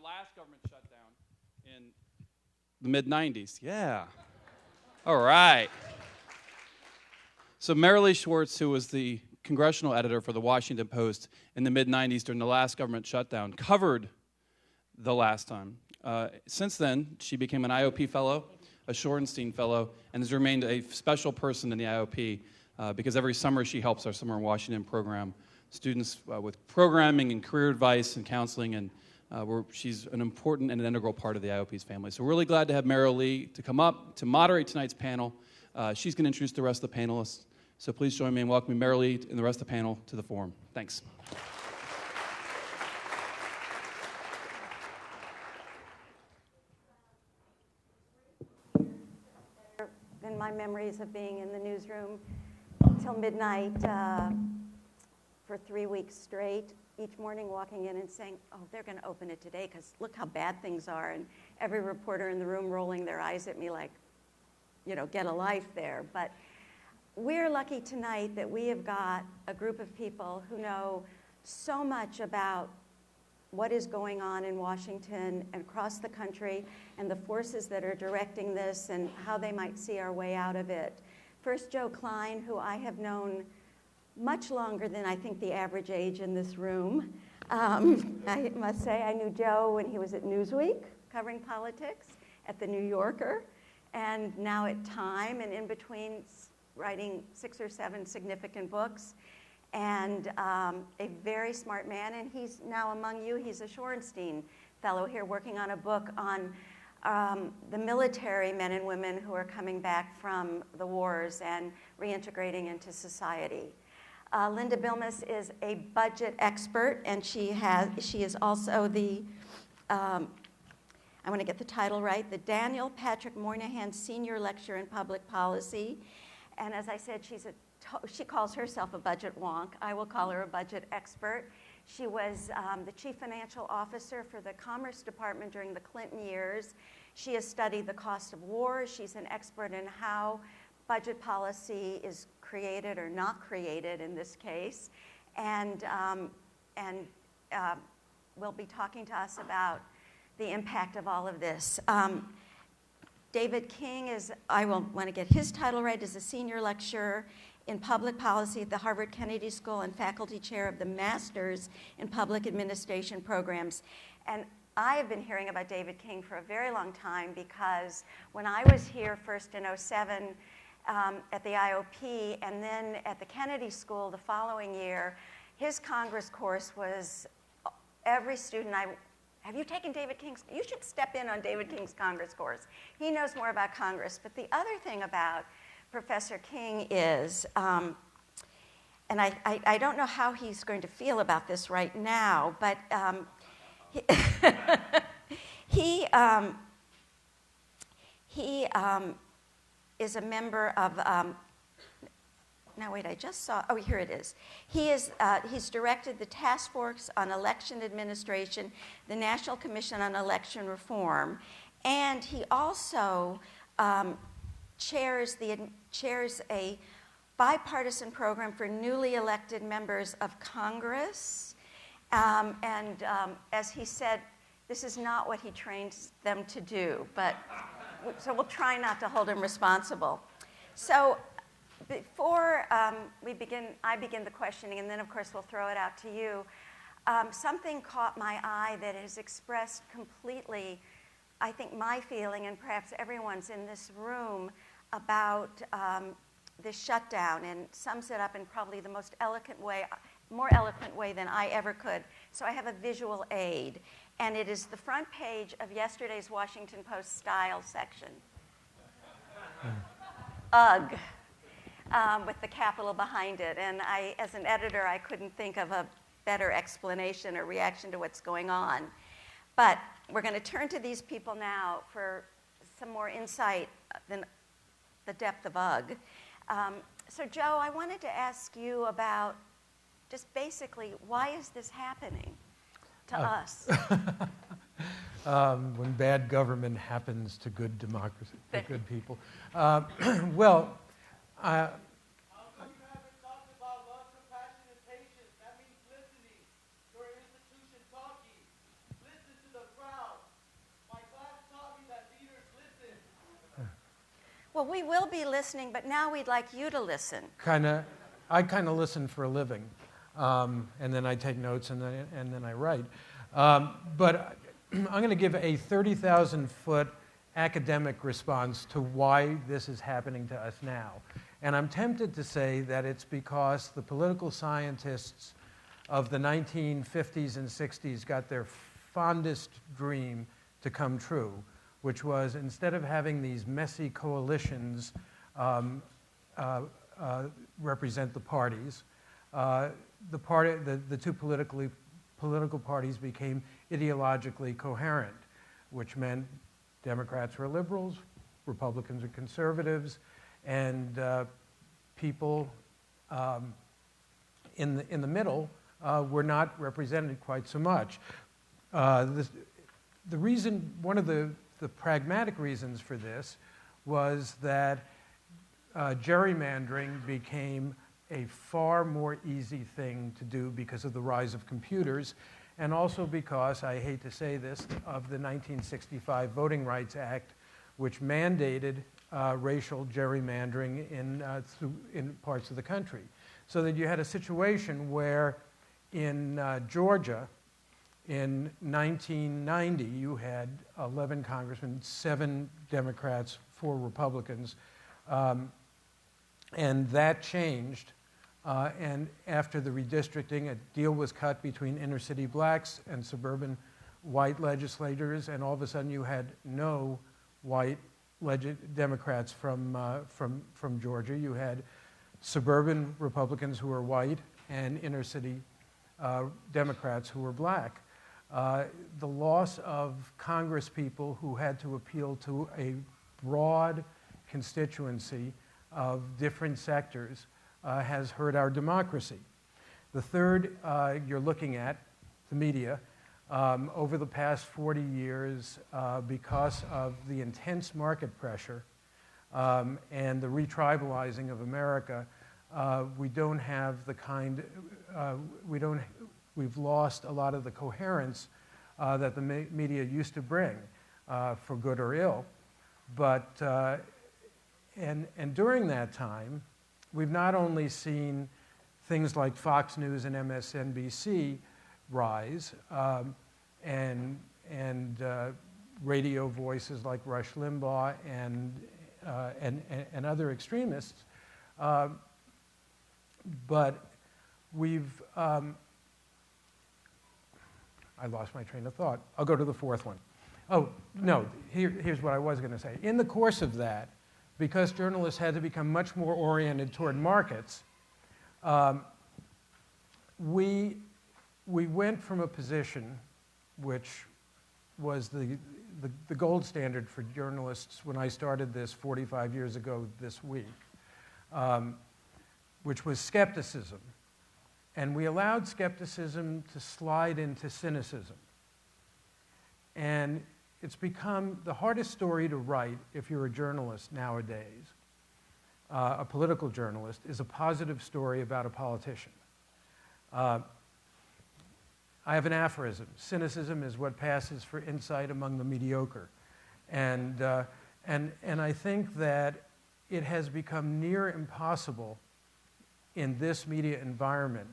last government shutdown in the mid-'90s. Yeah. All right. So Maralee Schwartz, who was the congressional editor for the Washington Post in the mid-'90s during the last government shutdown, covered the last time. Since then, she became an IOP fellow, a Shorenstein fellow, and has remained a special person in the IOP because every summer she helps our Summer in Washington program, students with programming and career advice and counseling, and she's an important and an integral part of the IOP's family. So we're really glad to have Maralee to come up to moderate tonight's panel. She's going to introduce the rest of the panelists. So please join me in welcoming Maralee and the rest of the panel to the forum. Thanks. Than my memories of being in the newsroom till midnight for 3 weeks straight, each morning walking in and saying, oh, they're going to open it today because look how bad things are, and every reporter in the room rolling their eyes at me like, you know, get a life there. But we're lucky tonight that we have got a group of people who know so much about what is going on in Washington and across the country and the forces that are directing this and how they might see our way out of it. First, Joe Klein, who I have known much longer than I think the average age in this room. I must say I knew Joe when he was at Newsweek covering politics, at The New Yorker, and now at Time, and in between writing 6 or 7 significant books. And a very smart man, and he's now among you. He's a Shorenstein fellow here working on a book on the military men and women who are coming back from the wars and reintegrating into society. Linda Bilmes is a budget expert, and she is also the, I want to get the title right, the Daniel Patrick Moynihan Senior Lecturer in Public Policy. And as I said, she calls herself a budget wonk. I will call her a budget expert. She was the chief financial officer for the Commerce Department during the Clinton years. She has studied the cost of war. She's an expert in how budget policy is created or not created in this case. And will be talking to us about the impact of all of this. David King is, I will want to get his title right, is a senior lecturer in public policy at the Harvard Kennedy School and faculty chair of the Masters in Public Administration programs. And I have been hearing about David King for a very long time because when I was here first in '07 at the IOP and then at the Kennedy School the following year, his Congress course was every student have you taken David King's? You should step in on David King's Congress course. He knows more about Congress. But the other thing about Professor King is, and I don't know how he's going to feel about this right now, but he is a member of, now wait, I just saw, oh, here it is. He's directed the Task Force on Election Administration, the National Commission on Election Reform, and he also chairs a bipartisan program for newly elected members of Congress. As he said, this is not what he trains them to do, so we'll try not to hold him responsible. So before I begin the questioning, and then of course we'll throw it out to you, something caught my eye that has expressed completely, I think, my feeling and perhaps everyone's in this room about this shutdown, and sums it up in probably the most eloquent way, more eloquent way than I ever could. So I have a visual aid, and it is the front page of yesterday's Washington Post style section. Ugh. With the capital behind it. And as an editor, I couldn't think of a better explanation or reaction to what's going on. But we're going to turn to these people now for some more insight than the depth of ugh. So Joe, I wanted to ask you about just basically, why is this happening to us? When bad government happens to good democracy, to good people. Well, how come you haven't talked about love, compassion, and patience? That means listening. Your institution talking. Listen to the crowd. Well, we will be listening, but now we'd like you to listen. I kind of listen for a living, and then I take notes, and then I write. But I'm going to give a 30,000-foot academic response to why this is happening to us now. And I'm tempted to say that it's because the political scientists of the 1950s and 60s got their fondest dream to come true, which was, instead of having these messy coalitions represent the parties, the two political parties became ideologically coherent, which meant Democrats were liberals, Republicans were conservatives, and people in the middle were not represented quite so much. The reason, one of the pragmatic reasons for this was that gerrymandering became a far more easy thing to do because of the rise of computers, and also because, I hate to say this, of the 1965 Voting Rights Act, which mandated racial gerrymandering in parts of the country. So that you had a situation where in Georgia, in 1990, you had 11 congressmen, 7 Democrats, 4 Republicans, and that changed. And after the redistricting, a deal was cut between inner city blacks and suburban white legislators, and all of a sudden you had no white Democrats from Georgia. You had suburban Republicans who were white and inner city Democrats who were black. The loss of Congress people who had to appeal to a broad constituency of different sectors has hurt our democracy. The third, you're looking at the media. Over the past 40 years, because of the intense market pressure and the retribalizing of America, we don't have the kind, we've lost a lot of the coherence that the media used to bring, for good or ill. But, and during that time, we've not only seen things like Fox News and MSNBC rise, and radio voices like Rush Limbaugh and other extremists, but we've, I lost my train of thought. I'll go to the fourth one. Oh, no, here's what I was going to say. In the course of that, because journalists had to become much more oriented toward markets, we went from a position which was the gold standard for journalists when I started this 45 years ago this week, which was skepticism. And we allowed skepticism to slide into cynicism. And it's become the hardest story to write if you're a journalist nowadays, a political journalist, is a positive story about a politician. I have an aphorism: cynicism is what passes for insight among the mediocre. And I think that it has become near impossible in this media environment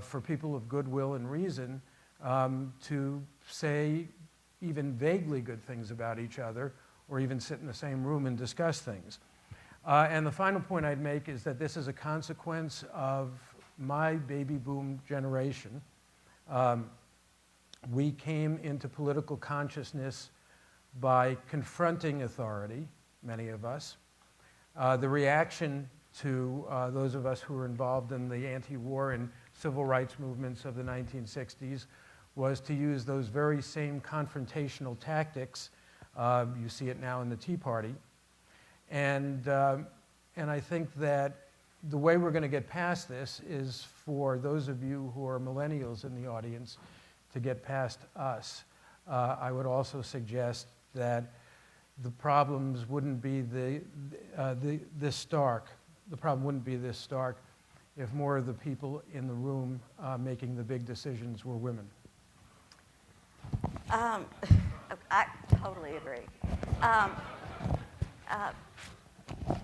for people of goodwill and reason to say even vaguely good things about each other, or even sit in the same room and discuss things. And the final point I'd make is that this is a consequence of my baby boom generation. We came into political consciousness by confronting authority, many of us. The reaction to those of us who were involved in the anti-war and civil rights movements of the 1960s was to use those very same confrontational tactics. You see it now in the Tea Party. And I think that the way we're going to get past this is for those of you who are millennials in the audience to get past us. I would also suggest that the problems wouldn't be this stark. The problem wouldn't be this stark if more of the people in the room making the big decisions were women. I totally agree.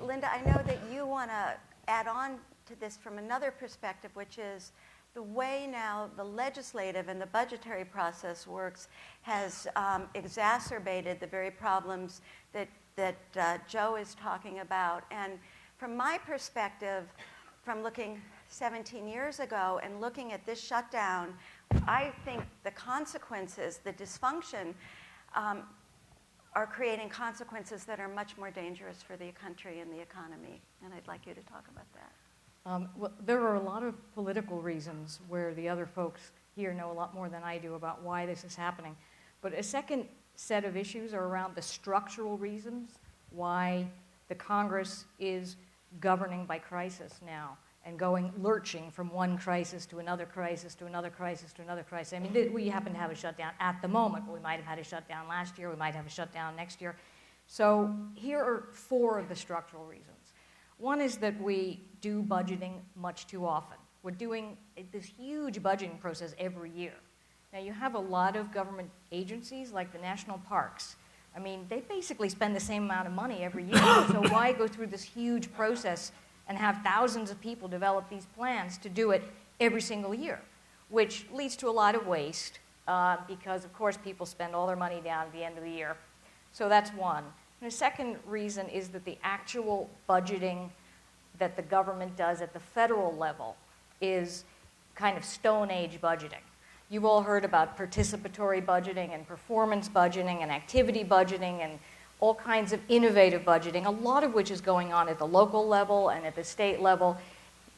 Linda, I know that you want to add on to this from another perspective, which is the way now the legislative and the budgetary process works has exacerbated the very problems that Joe is talking about. And from my perspective, from looking 17 years ago and looking at this shutdown, I think the consequences, the dysfunction, are creating consequences that are much more dangerous for the country and the economy. And I'd like you to talk about that. Well, there are a lot of political reasons where the other folks here know a lot more than I do about why this is happening. But a second set of issues are around the structural reasons why the Congress is governing by crisis now and going lurching from one crisis to another crisis to another crisis to another crisis. I mean, we happen to have a shutdown at the moment, but we might have had a shutdown last year, we might have a shutdown next year. So here are 4 of the structural reasons. One is that we do budgeting much too often. We're doing this huge budgeting process every year. Now, you have a lot of government agencies like the national parks. I mean, they basically spend the same amount of money every year, so why go through this huge process and have thousands of people develop these plans to do it every single year, which leads to a lot of waste because, of course, people spend all their money down at the end of the year. So that's one. And the second reason is that the actual budgeting that the government does at the federal level is kind of Stone Age budgeting. You've all heard about participatory budgeting and performance budgeting and activity budgeting and all kinds of innovative budgeting, a lot of which is going on at the local level and at the state level,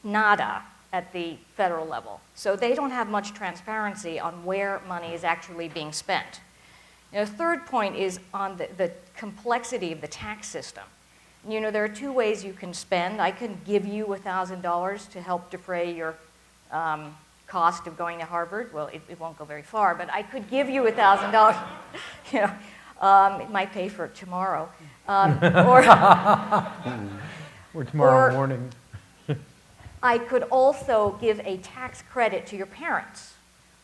nada at the federal level. So they don't have much transparency on where money is actually being spent. Now, the third point is on the complexity of the tax system. You know, there are 2 ways you can spend. I can give you $1,000 to help defray your cost of going to Harvard. Well, it won't go very far, but I could give you $1,000. You know, it might pay for it tomorrow. Or tomorrow morning. I could also give a tax credit to your parents,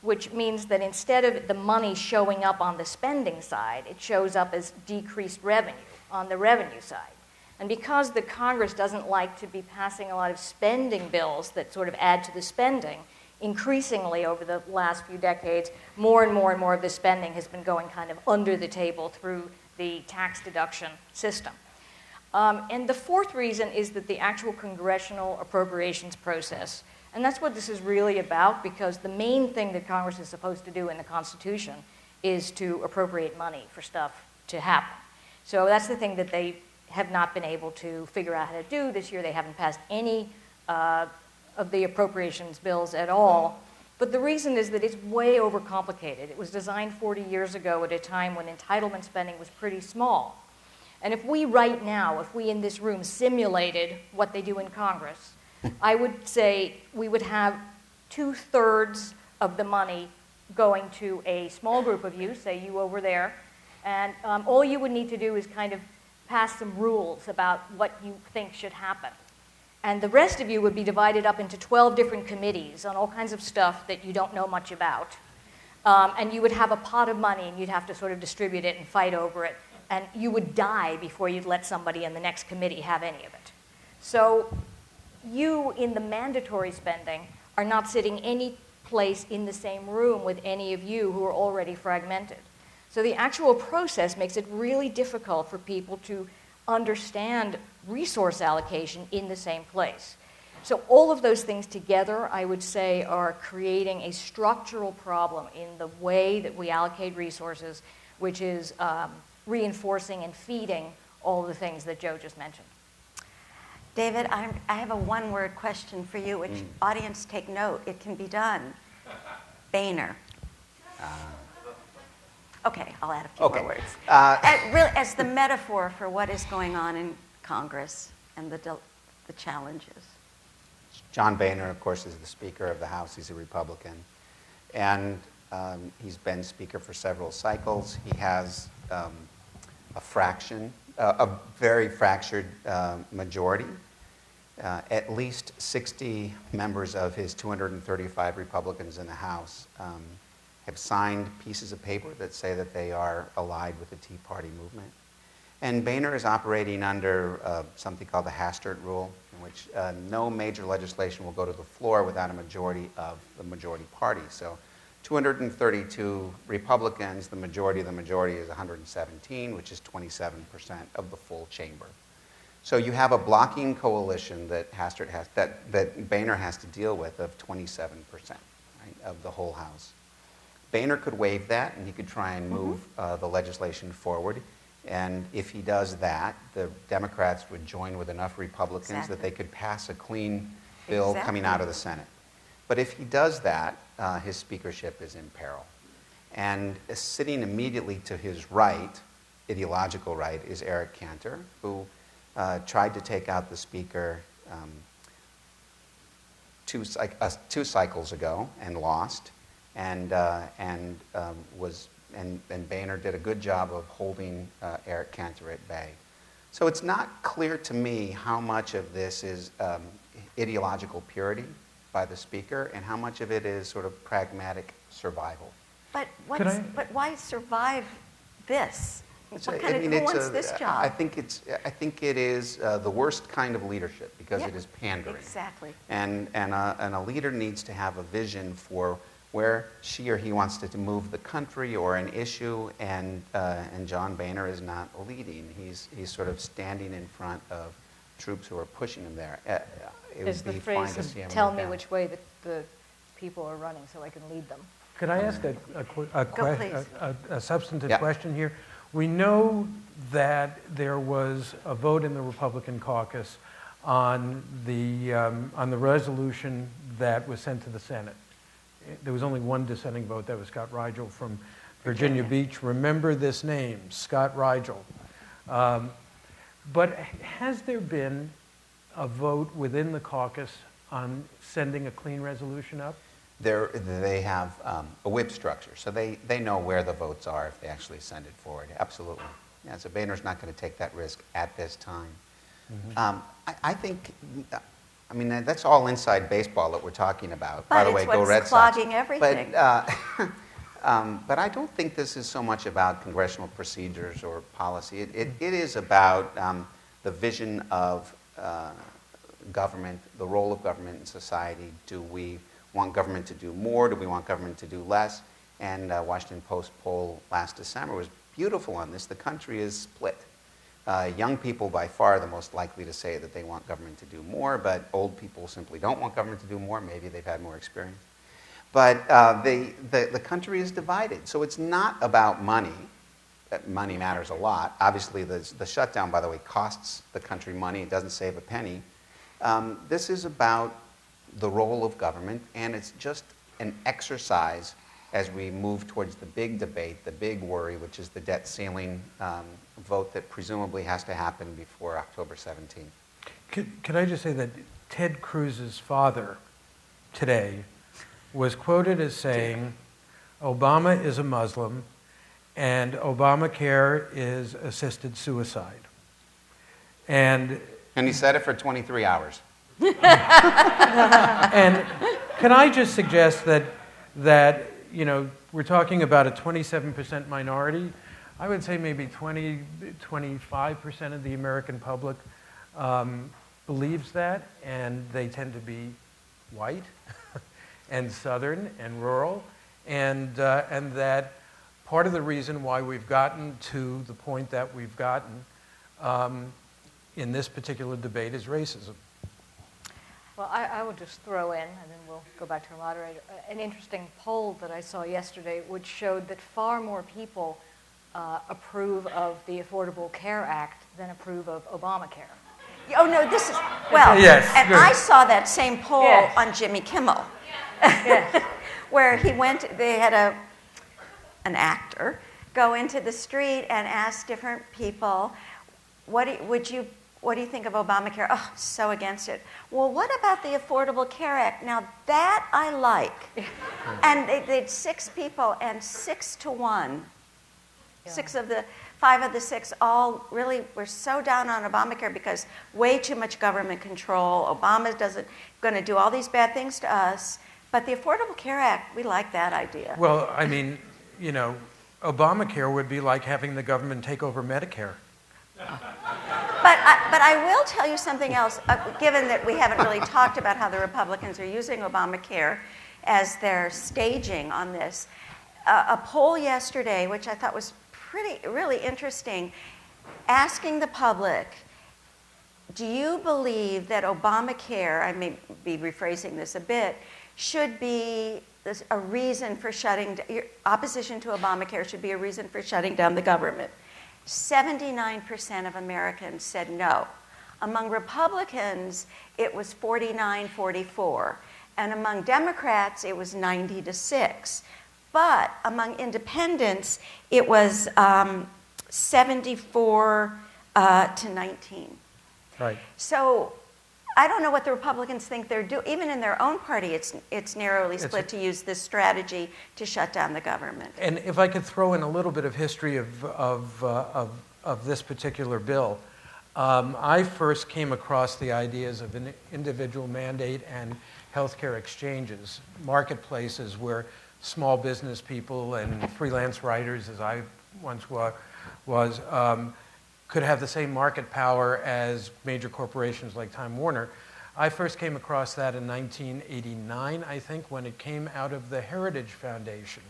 which means that instead of the money showing up on the spending side, it shows up as decreased revenue on the revenue side. And because the Congress doesn't like to be passing a lot of spending bills that sort of add to the spending, increasingly over the last few decades, more and more and more of the spending has been going kind of under the table through the tax deduction system. And the fourth reason is that the actual congressional appropriations process, and that's what this is really about, because the main thing that Congress is supposed to do in the Constitution is to appropriate money for stuff to happen. So that's the thing that they have not been able to figure out how to do. This year they haven't passed any of the appropriations bills at all. But the reason is that it's way overcomplicated. It was designed 40 years ago at a time when entitlement spending was pretty small. And if we right now, if we in this room simulated what they do in Congress, I would say we would have 2/3 of the money going to a small group of you, say you over there, and all you would need to do is kind of pass some rules about what you think should happen. And the rest of you would be divided up into 12 different committees on all kinds of stuff that you don't know much about. And you would have a pot of money, and you'd have to sort of distribute it and fight over it. And you would die before you'd let somebody in the next committee have any of it. So you, in the mandatory spending, are not sitting any place in the same room with any of you who are already fragmented. So the actual process makes it really difficult for people to understand resource allocation in the same place. So all of those things together, I would say, are creating a structural problem in the way that we allocate resources, which is reinforcing and feeding all the things that Joe just mentioned. David, I have a one-word question for you, which audience take note. It can be done. Boehner. Okay, I'll add a few more words. As the metaphor for what is going on in Congress and the challenges. John Boehner, of course, is the Speaker of the House. He's a Republican. And he's been Speaker for several cycles. He has a very fractured majority. At least 60 members of his 235 Republicans in the House have signed pieces of paper that say that they are allied with the Tea Party movement. And Boehner is operating under something called the Hastert Rule, in which no major legislation will go to the floor without a majority of the majority party. So 232 Republicans, the majority of the majority is 117, which is 27% of the full chamber. So you have a blocking coalition that that Boehner has to deal with of 27%, right, of the whole House. Boehner could waive that, and he could try and move the legislation forward. And if he does that, the Democrats would join with enough Republicans that they could pass a clean bill coming out of the Senate. But if he does that, his speakership is in peril. And sitting immediately to his right, ideological right, is Eric Cantor, who tried to take out the speaker two cycles ago and lost, and Boehner did a good job of holding Eric Cantor at bay. So it's not clear to me how much of this is ideological purity by the speaker and how much of it is sort of pragmatic survival. But why survive this? Who wants this job? I think it is the worst kind of leadership because it is pandering. Exactly. And a leader needs to have a vision for where she or he wants to move the country or an issue, and John Boehner is not leading. He's sort of standing in front of troops who are pushing him there. There's the phrase, tell me which way the people are running so I can lead them. Could I ask a substantive question here? We know that there was a vote in the Republican caucus on the resolution that was sent to the Senate. There was only one dissenting vote. That was Scott Rigel from Virginia Beach. Remember this name, Scott Rigel. But has there been a vote within the caucus on sending a clean resolution up? They have a whip structure, so they know where the votes are if they actually send it forward. Absolutely. Yeah, so Boehner's not going to take that risk at this time. Mm-hmm. I think, I mean, that's all inside baseball that we're talking about. By the way, go Red Sox. But it's clogging everything. But I don't think this is so much about congressional procedures or policy. It is about the vision of government, the role of government in society. Do we want government to do more? Do we want government to do less? And Washington Post poll last December was beautiful on this. The country is split. Young people by far are the most likely to say that they want government to do more, but old people simply don't want government to do more. Maybe they've had more experience. But the country is divided. So it's not about money. Money matters a lot. Obviously, the shutdown, by the way, costs the country money. It doesn't save a penny. This is about the role of government, and it's just an exercise as we move towards the big debate, the big worry, which is the debt ceiling vote that presumably has to happen before October 17th. Could I just say that Ted Cruz's father today was quoted as saying, Obama is a Muslim and Obamacare is assisted suicide. And he said it for 23 hours. And can I just suggest that you know, we're talking about a 27% minority. I would say maybe 25% of the American public believes that, and they tend to be white and Southern and rural, and that part of the reason why we've gotten to the point that we've gotten in this particular debate is racism. Well, I will just throw in, and then we'll go back to our moderator, an interesting poll that I saw yesterday which showed that far more people approve of the Affordable Care Act than approve of Obamacare. Oh, no, this is, well, yes, and good. I saw that same poll on Jimmy Kimmel, where he went, they had an actor go into the street and ask different people, what do you think of Obamacare? Oh, so against it. Well, what about the Affordable Care Act? Now, that I like. And they had 6 people, and 6 to 1. Yeah. 5 of the 6 all really were so down on Obamacare because way too much government control. Obama going to do all these bad things to us. But the Affordable Care Act, we like that idea. Well, I mean, you know, Obamacare would be like having the government take over Medicare. But I will tell you something else, given that we haven't really talked about how the Republicans are using Obamacare as their staging on this. A poll yesterday, which I thought was really interesting, asking the public, do you believe that Obamacare, I may be rephrasing this a bit, should be a reason for your opposition to Obamacare should be a reason for shutting down the government? 79% of Americans said no. Among Republicans, it was 49-44. And among Democrats, it was 90-6. But among independents, it was 74 to 19. Right. So I don't know what the Republicans think they're doing. Even in their own party, it's narrowly split to use this strategy to shut down the government. And if I could throw in a little bit of history of this particular bill, I first came across the ideas of an individual mandate and healthcare exchanges, marketplaces where small business people and freelance writers, as I once was, could have the same market power as major corporations like Time Warner. I first came across that in 1989, I think, when it came out of the Heritage Foundation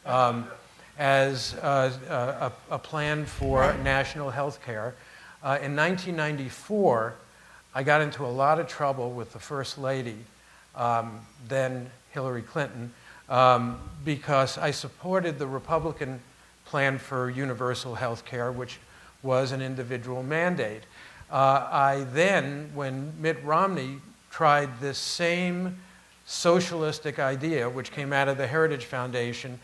as a plan for national health care. In 1994, I got into a lot of trouble with the First Lady, then Hillary Clinton, because I supported the Republican plan for universal health care, which was an individual mandate. I then, when Mitt Romney tried this same socialistic idea, which came out of the Heritage Foundation,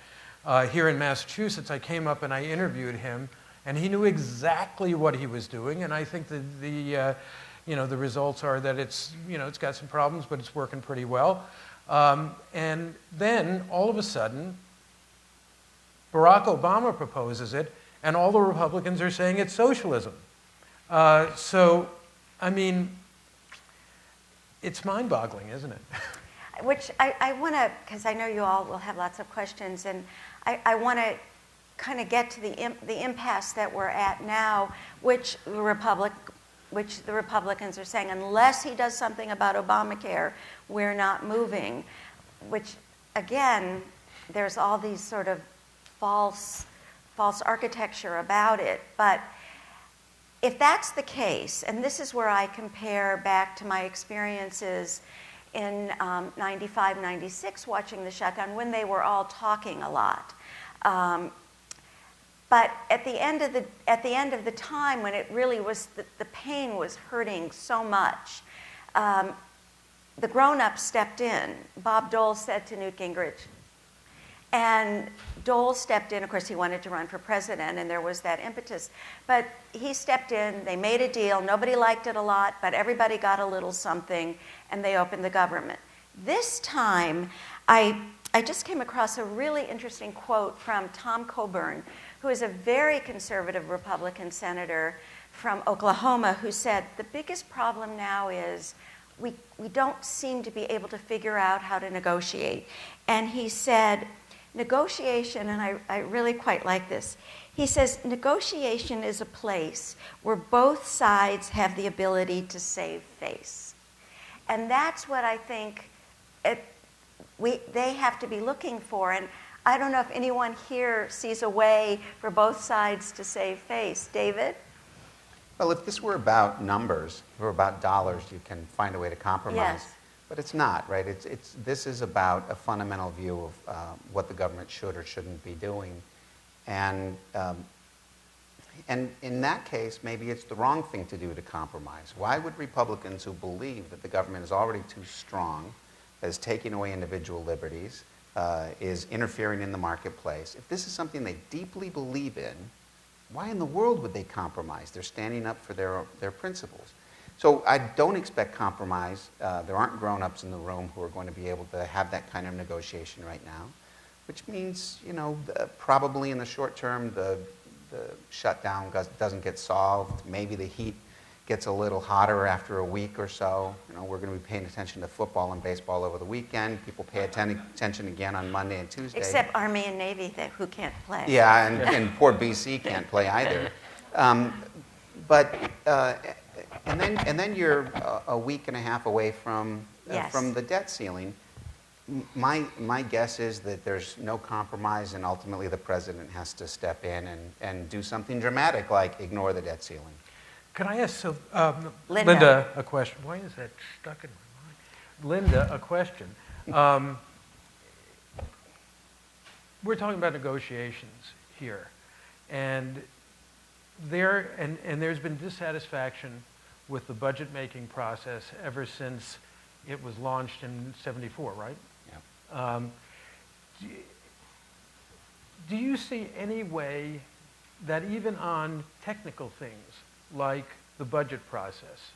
here in Massachusetts, I came up and I interviewed him, and he knew exactly what he was doing. And I think that the results are that it's got some problems, but it's working pretty well. And then all of a sudden, Barack Obama proposes it, and all the Republicans are saying it's socialism. So, I mean, it's mind-boggling, isn't it? Which I want to, because I know you all will have lots of questions, and I want to kind of get to the impasse that we're at now, which the Republicans are saying, unless he does something about Obamacare, we're not moving. Which, again, there's all these sort of false architecture about it. But if that's the case, and this is where I compare back to my experiences in 95, 96, watching the shutdown, when they were all talking a lot. But at the end of the time, when it really was the pain was hurting so much, the grown-ups stepped in. Bob Dole said to Newt Gingrich, and Dole stepped in. Of course, he wanted to run for president, and there was that impetus. But he stepped in. They made a deal. Nobody liked it a lot, but everybody got a little something, and they opened the government. This time, I just came across a really interesting quote from Tom Coburn, who is a very conservative Republican senator from Oklahoma, who said, the biggest problem now is we don't seem to be able to figure out how to negotiate. And he said, negotiation, and I really quite like this, he says, negotiation is a place where both sides have the ability to save face. And that's what I think they have to be looking for. And I don't know if anyone here sees a way for both sides to save face. David? Well, if this were about numbers, if it were about dollars, you can find a way to compromise. Yes. But it's not, right? This is about a fundamental view of what the government should or shouldn't be doing. And in that case, maybe it's the wrong thing to do to compromise. Why would Republicans who believe that the government is already too strong, is taking away individual liberties, is interfering in the marketplace, if this is something they deeply believe in, why in the world would they compromise? They're standing up for their principles. So I don't expect compromise. There aren't grown-ups in the room who are going to be able to have that kind of negotiation right now, which means, probably in the short term, the shutdown doesn't get solved. Maybe the heat gets a little hotter after a week or so. We're going to be paying attention to football and baseball over the weekend. People pay attention again on Monday and Tuesday. Except Army and Navy who can't play. Yeah, and poor BC can't play either. but and then you're a week and a half away from Yes. from the debt ceiling. My guess is that there's no compromise, and ultimately the president has to step in and do something dramatic, like ignore the debt ceiling. Can I ask Linda. Linda a question? Why is that stuck in my mind? Linda, a question. We're talking about negotiations here, and there's been dissatisfaction with the budget-making process ever since it was launched in '74, right? Yeah. Do you see any way that even on technical things like the budget process,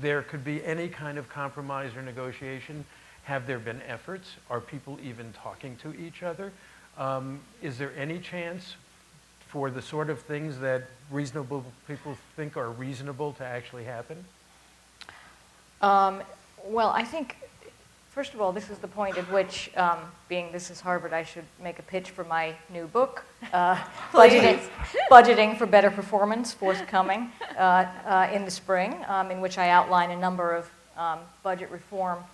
there could be any kind of compromise or negotiation? Have there been efforts? Are people even talking to each other? Is there any chance for the sort of things that reasonable people think are reasonable to actually happen? Well, I think, first of all, this is the point at which, being this is Harvard, I should make a pitch for my new book, Budgeting for Better Performance, forthcoming in the spring, in which I outline a number of budget reform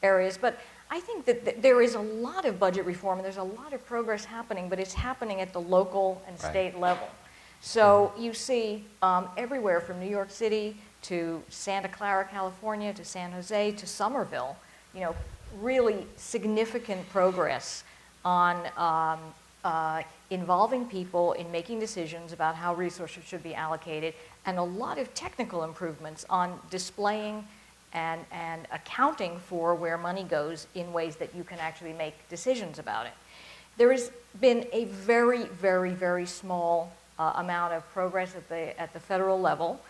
areas. But I think that there is a lot of budget reform, and there's a lot of progress happening, but it's happening at the local and state level. So you see everywhere from New York City to Santa Clara, California, to San Jose, to Somerville, really significant progress on involving people in making decisions about how resources should be allocated, and a lot of technical improvements on displaying and accounting for where money goes in ways that you can actually make decisions about it. There has been a very, very, very small amount of progress at the federal level.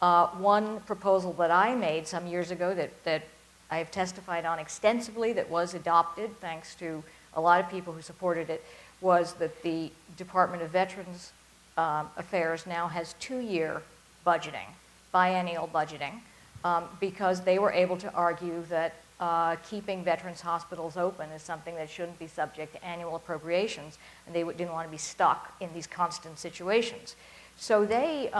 One proposal that I made some years ago that I have testified on extensively, that was adopted thanks to a lot of people who supported it, was that the Department of Veterans Affairs now has 2-year budgeting, biennial budgeting, because they were able to argue that keeping veterans hospitals open is something that shouldn't be subject to annual appropriations, and they didn't want to be stuck in these constant situations. So they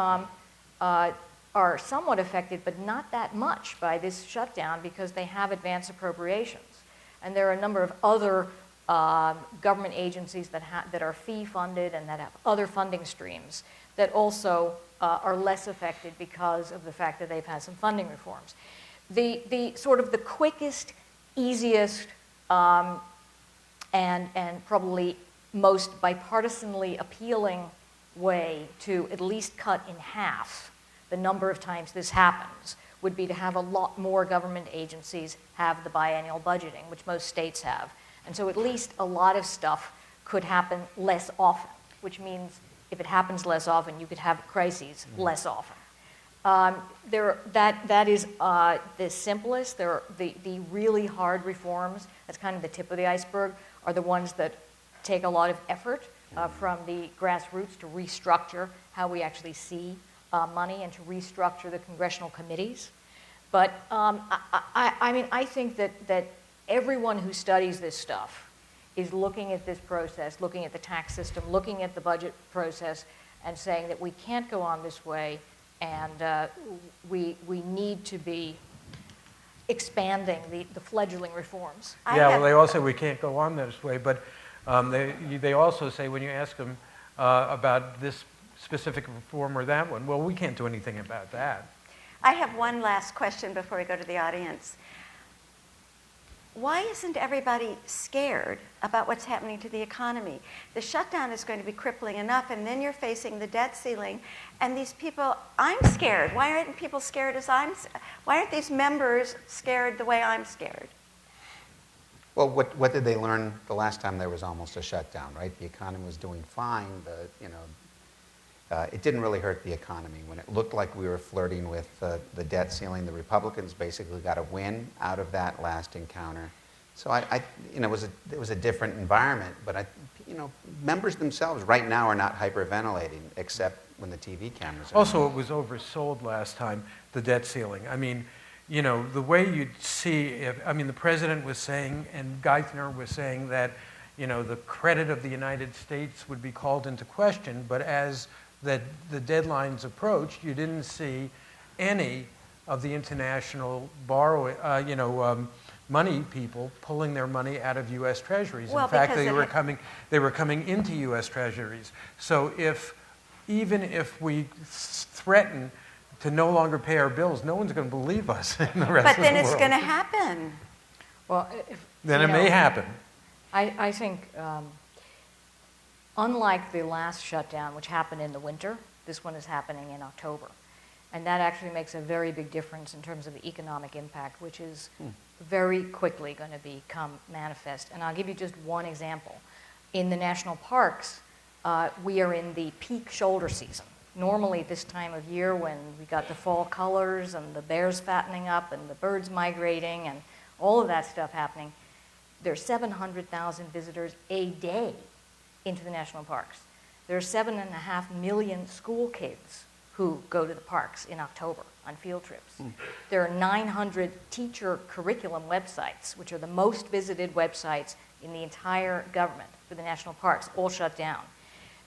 are somewhat affected, but not that much by this shutdown, because they have advance appropriations. And there are a number of other government agencies that are fee-funded and that have other funding streams that also are less affected because of the fact that they've had some funding reforms. The sort of the quickest, easiest, and probably most bipartisanly appealing way to at least cut in half the number of times this happens would be to have a lot more government agencies have the biennial budgeting, which most states have. And so at least a lot of stuff could happen less often, which means if it happens less often, you could have crises less often. That is the simplest. The really hard reforms, that's kind of the tip of the iceberg, are the ones that take a lot of effort from the grassroots to restructure how we actually see money and to restructure the congressional committees. But I think that everyone who studies this stuff is looking at this process, looking at the tax system, looking at the budget process, and saying that we can't go on this way, and we need to be expanding the fledgling reforms. Well, they all say we can't go on this way, but they also say, when you ask them about this specific reform or that one, well, we can't do anything about that. I have one last question before we go to the audience. Why isn't everybody scared about what's happening to the economy? The shutdown is going to be crippling enough, and then you're facing the debt ceiling. And these people, I'm scared. Why aren't people scared why aren't these members scared the way I'm scared? Well, what did they learn the last time there was almost a shutdown, right? The economy was doing fine. It didn't really hurt the economy. When it looked like we were flirting with the debt ceiling, the Republicans basically got a win out of that last encounter. So it was a different environment, but members themselves right now are not hyperventilating, except when the TV cameras are Also, on. it was oversold last time, the debt ceiling. I mean, the way you'd see the president was saying, and Geithner was saying that, the credit of the United States would be called into question, but as that the deadlines approached, you didn't see any of the international borrowing, money people pulling their money out of U.S. treasuries. Well, in fact, because they were coming into U.S. treasuries. So even if we threaten to no longer pay our bills, no one's going to believe us in the rest of the world. But then it's going to happen. Well, Then it may happen. I think, unlike the last shutdown, which happened in the winter, this one is happening in October. And that actually makes a very big difference in terms of the economic impact, which is very quickly going to become manifest. And I'll give you just one example. In the national parks, we are in the peak shoulder season. Normally this time of year, when we got the fall colors and the bears fattening up and the birds migrating and all of that stuff happening, there's 700,000 visitors a day into the national parks. There are 7.5 million school kids who go to the parks in October on field trips. There are 900 teacher curriculum websites, which are the most visited websites in the entire government for the national parks, all shut down.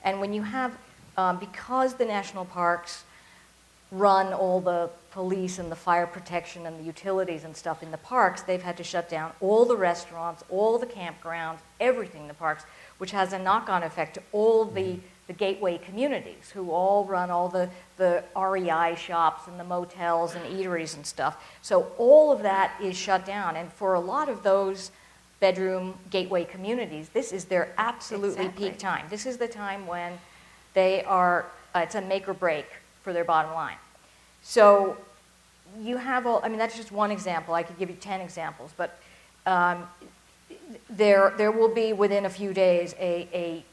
And when you have, because the national parks run all the police and the fire protection and the utilities and stuff in the parks, they've had to shut down all the restaurants, all the campgrounds, everything in the parks, which has a knock-on effect to all the gateway communities who all run all the REI shops and the motels and eateries and stuff. So all of that is shut down. And for a lot of those bedroom gateway communities, this is their absolutely peak time. This is the time when they are, it's a make or break for their bottom line. So you have all, I mean, that's just one example. I could give you 10 examples, but there will be within a few days a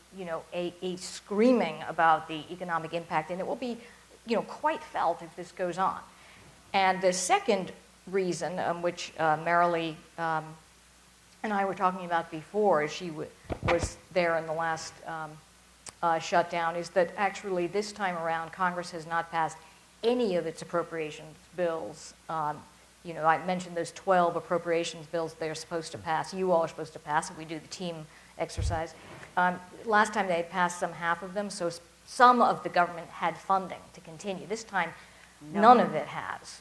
screaming about the economic impact, and it will be, quite felt if this goes on. And the second reason, which Maralee and I were talking about before, as she was there in the last shutdown, is that actually this time around Congress has not passed any of its appropriations bills. I mentioned those 12 appropriations bills they're supposed to pass. You all are supposed to pass if we do the team exercise. Last time they had passed half of them, so some of the government had funding to continue. This time, none of it has.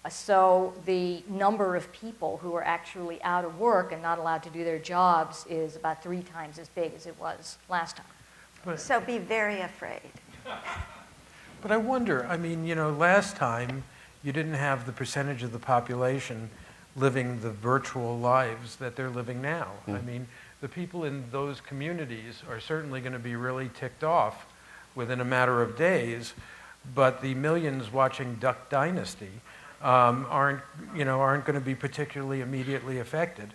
So the number of people who are actually out of work and not allowed to do their jobs is about 3 times as big as it was last time. So be very afraid. But I wonder, last time you didn't have the percentage of the population living the virtual lives that they're living now. The people in those communities are certainly going to be really ticked off within a matter of days, but the millions watching Duck Dynasty aren't going to be particularly immediately affected.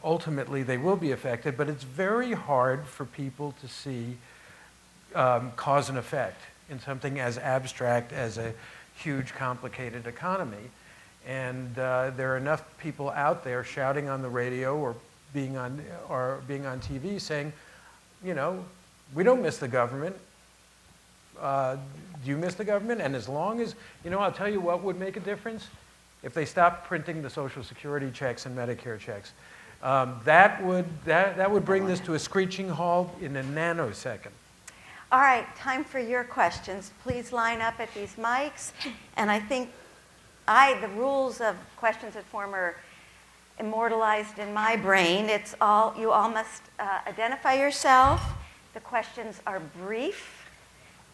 Ultimately, they will be affected, but it's very hard for people to see cause and effect in something as abstract as a huge, complicated economy. And there are enough people out there shouting on the radio or being on TV saying, we don't miss the government. Do you miss the government? And as long as, I'll tell you what would make a difference. If they stopped printing the Social Security checks and Medicare checks, that would bring this to a screeching halt in a nanosecond. All right, time for your questions. Please line up at these mics. And I think the rules of questions at form are immortalized in my brain. You all must identify yourself. The questions are brief,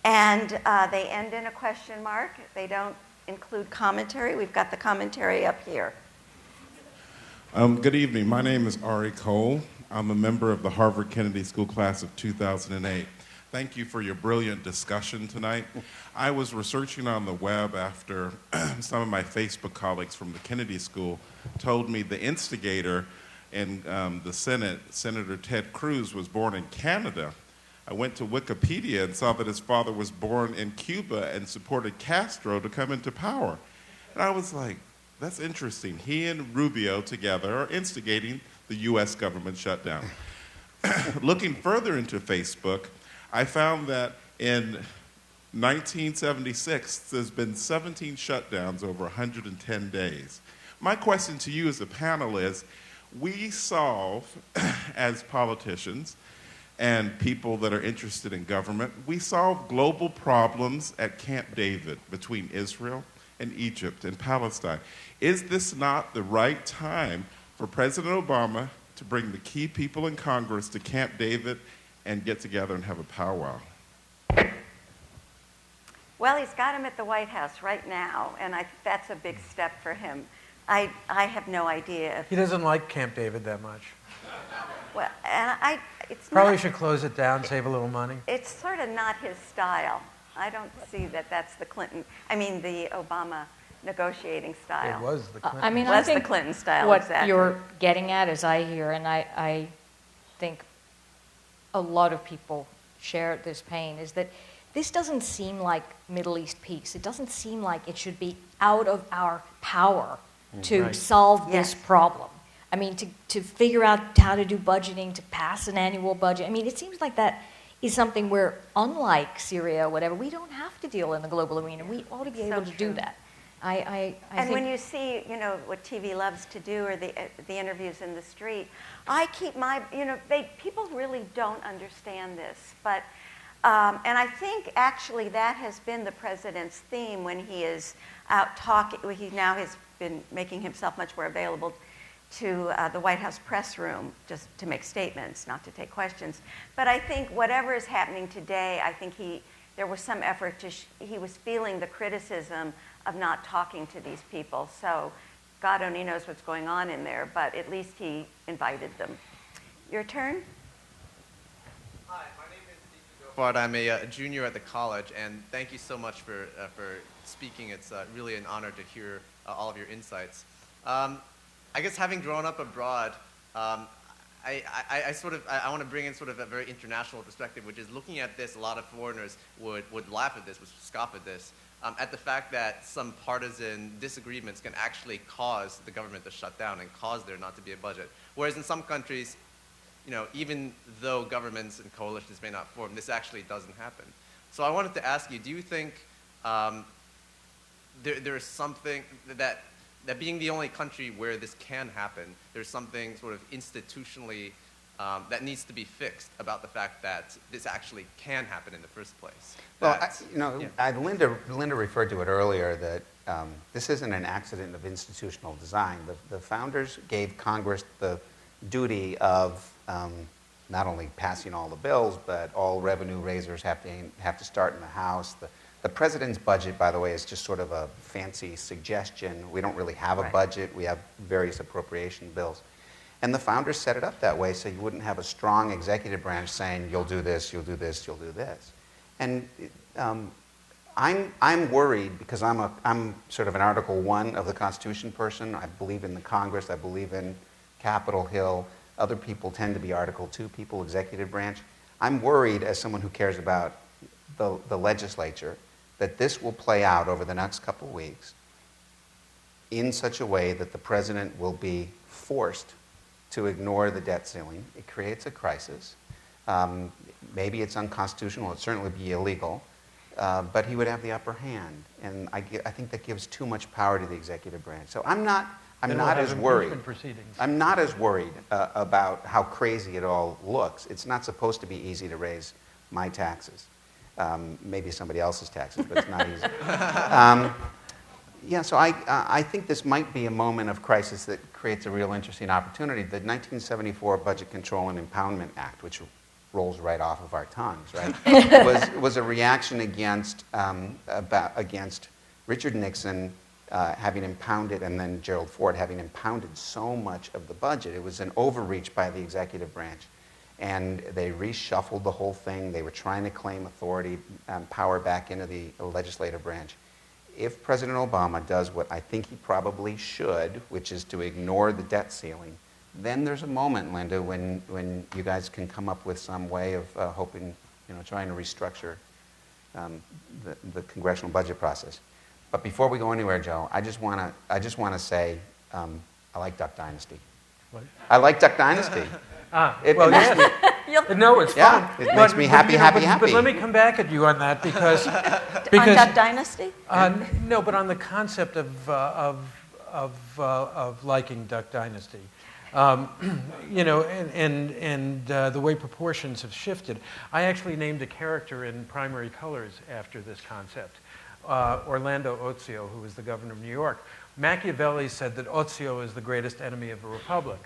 and they end in a question mark. They don't include commentary. We've got the commentary up here. Good evening. My name is Ari Cole. I'm a member of the Harvard Kennedy School class of 2008. Thank you for your brilliant discussion tonight. I was researching on the web after some of my Facebook colleagues from the Kennedy School told me the instigator in the Senate, Senator Ted Cruz, was born in Canada. I went to Wikipedia and saw that his father was born in Cuba and supported Castro to come into power. And I was like, that's interesting. He and Rubio together are instigating the U.S. government shutdown. Looking further into Facebook, I found that in 1976, there's been 17 shutdowns over 110 days. My question to you as a panel is, we solve, as politicians, and people that are interested in government. We solve global problems at Camp David between Israel and Egypt and Palestine. Is this not the right time for President Obama to bring the key people in Congress to Camp David and get together and have a powwow? Well, he's got him at the White House right now, and that's a big step for him. I have no idea. He doesn't like Camp David that much. Well, and it's Probably not, should close it down, save a little money. it's sort of not his style. I don't see that that's the Obama negotiating style. It was the Clinton. I mean, Was I the think Clinton style, what exactly. you're getting at, as I hear, and I think a lot of people share this pain, is that this doesn't seem like Middle East peace. It doesn't seem like it should be out of our power to Right. solve Yes. this problem. I mean, to figure out how to do budgeting, to pass an annual budget. I mean, it seems like that is something where, unlike Syria or whatever, we don't have to deal in the global arena. We ought to be So able to do true. that. I And think when you see, what TV loves to do, or the interviews in the street, I keep my, people really don't understand this, but, and I think actually that has been the president's theme when he is out talking. He now has been making himself much more available to the White House press room, just to make statements, not to take questions. But I think whatever is happening today, I think there was some effort he was feeling the criticism of not talking to these people. So God only knows what's going on in there, but at least he invited them. Your turn? Hi, my name is Steve Gofard. I'm a junior at the college, and thank you so much for speaking. It's really an honor to hear all of your insights. I guess having grown up abroad, I want to bring in sort of a very international perspective, which is looking at this. A lot of foreigners would laugh at this, would scoff at this, at the fact that some partisan disagreements can actually cause the government to shut down and cause there not to be a budget. Whereas in some countries, even though governments and coalitions may not form, this actually doesn't happen. So I wanted to ask you, do you think there's something that being the only country where this can happen, there's something sort of institutionally that needs to be fixed about the fact that this actually can happen in the first place? Well, Yeah. Linda referred to it earlier that this isn't an accident of institutional design. The founders gave Congress the duty of not only passing all the bills, but all revenue raisers have to start in the House. The president's budget, by the way, is just sort of a fancy suggestion. We don't really have a Right. budget. We have various appropriation bills. And the founders set it up that way so you wouldn't have a strong executive branch saying, you'll do this, you'll do this, you'll do this. And I'm worried because I'm sort of an Article 1 of the Constitution person. I believe in the Congress. I believe in Capitol Hill. Other people tend to be Article 2 people, executive branch. I'm worried, as someone who cares about the legislature, that this will play out over the next couple of weeks in such a way that the president will be forced to ignore the debt ceiling. It creates a crisis. Maybe it's unconstitutional. It'd certainly be illegal. But he would have the upper hand. And I think that gives too much power to the executive branch. So I'm not as worried. I'm not as worried about how crazy it all looks. It's not supposed to be easy to raise my taxes. Maybe somebody else's taxes, but it's not easy. So I think this might be a moment of crisis that creates a real interesting opportunity. The 1974 Budget Control and Impoundment Act, which rolls right off of our tongues, right, was a reaction against Richard Nixon having impounded, and then Gerald Ford having impounded so much of the budget. It was an overreach by the executive branch. And they reshuffled the whole thing. They were trying to claim authority and power back into the legislative branch. If President Obama does what I think he probably should, which is to ignore the debt ceiling, then there's a moment, Linda, when you guys can come up with some way of trying to restructure the congressional budget process. But before we go anywhere, Joe, I just want to say I like Duck Dynasty. What? I like Duck Dynasty. It well, makes me- no, it's Yeah, fun. it makes me happy. But let me come back at you on that because On Duck Dynasty? no, but on the concept of liking Duck Dynasty, You know, and the way proportions have shifted. I actually named a character in Primary Colors after this concept, Orlando Ozio, who was the governor of New York. Machiavelli said that Ozio is the greatest enemy of a republic.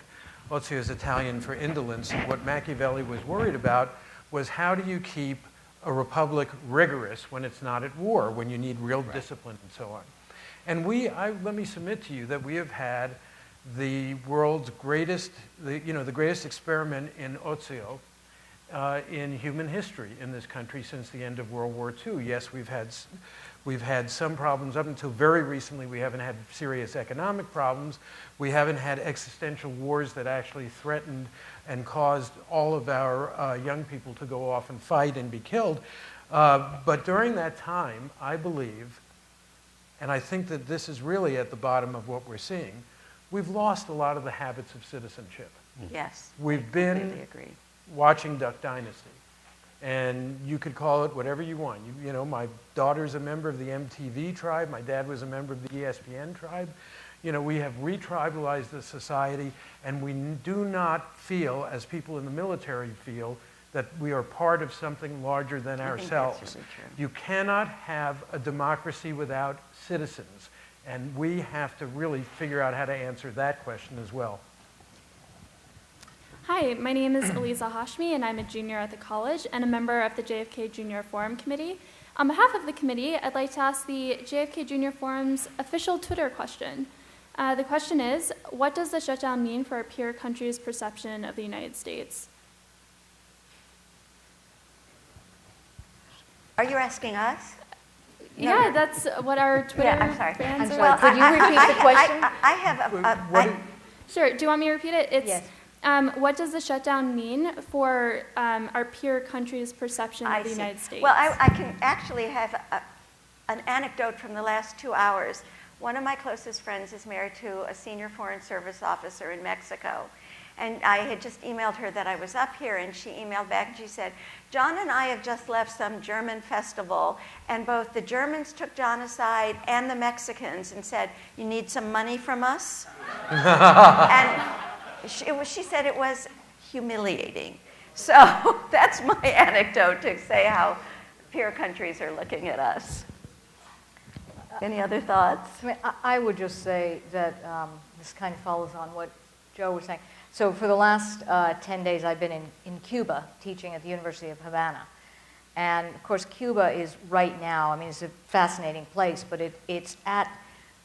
Ozio is Italian for indolence, and what Machiavelli was worried about was how do you keep a republic rigorous when it's not at war, when you need real discipline and so on. And let me submit to you that we have had the world's greatest, the greatest experiment in Ozio in human history in this country since the end of World War II. Yes, we've had some problems. Up until very recently, we haven't had serious economic problems. We haven't had existential wars that actually threatened and caused all of our young people to go off and fight and be killed. But during that time, I believe, and I think that this is really at the bottom of what we're seeing, we've lost a lot of the habits of citizenship. Yes. We've I been completely agree. watching Duck Dynasty. And you could call it whatever you want. You know, my daughter's a member of the MTV tribe. My dad was a member of the ESPN tribe. You know, we have retribalized the society, and we do not feel, as people in the military feel, that we are part of something larger than ourselves. That's really true. You cannot have a democracy without citizens, and we have to really figure out how to answer that question as well. Hi, my name is Eliza Hashmi, and I'm a junior at the college and a member of the JFK Junior Forum Committee. On behalf of the committee, I'd like to ask the JFK Junior Forum's official Twitter question. The question is, what does the shutdown mean for our peer countries' perception of the United States? Are you asking us? Yeah, that's what our Twitter I'm sorry. fans I'm are. sorry. Could you repeat the question? I have Sure, do you want me to repeat it? It's, Yes. What does the shutdown mean for our peer countries' perception of the see. United States? Well, I can actually have an anecdote from the last 2 hours. One of my closest friends is married to a senior Foreign Service officer in Mexico. And I had just emailed her that I was up here, and she emailed back and she said, John and I have just left some German festival, and both the Germans took John aside and the Mexicans and said, you need some money from us? And she said it was humiliating. So that's my anecdote to say how peer countries are looking at us. Any other thoughts? I mean, I would just say that this kind of follows on what Joe was saying. So for the last 10 days, I've been in Cuba teaching at the University of Havana. And of course, Cuba is right now, I mean, it's a fascinating place, but it's at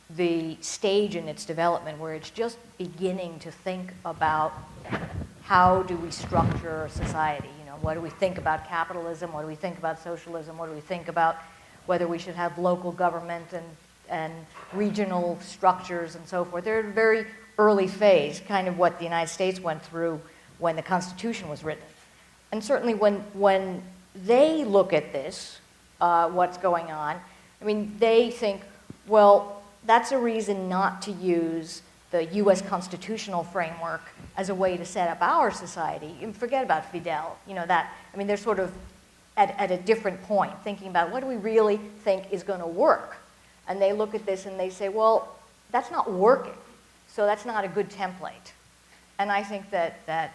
the stage in its development where it's just beginning to think about how do we structure society. You know, what do we think about capitalism? What do we think about socialism? What do we think about whether we should have local government and regional structures and so forth. They're at a very early phase, kind of what the United States went through when the Constitution was written. And certainly when they look at this, what's going on, I mean, they think, well, that's a reason not to use the U.S. constitutional framework as a way to set up our society. And forget about Fidel, you know, that, I mean, they're sort of at a different point, thinking about what do we really think is going to work. And they look at this and they say, well, that's not working, so that's not a good template. And I think that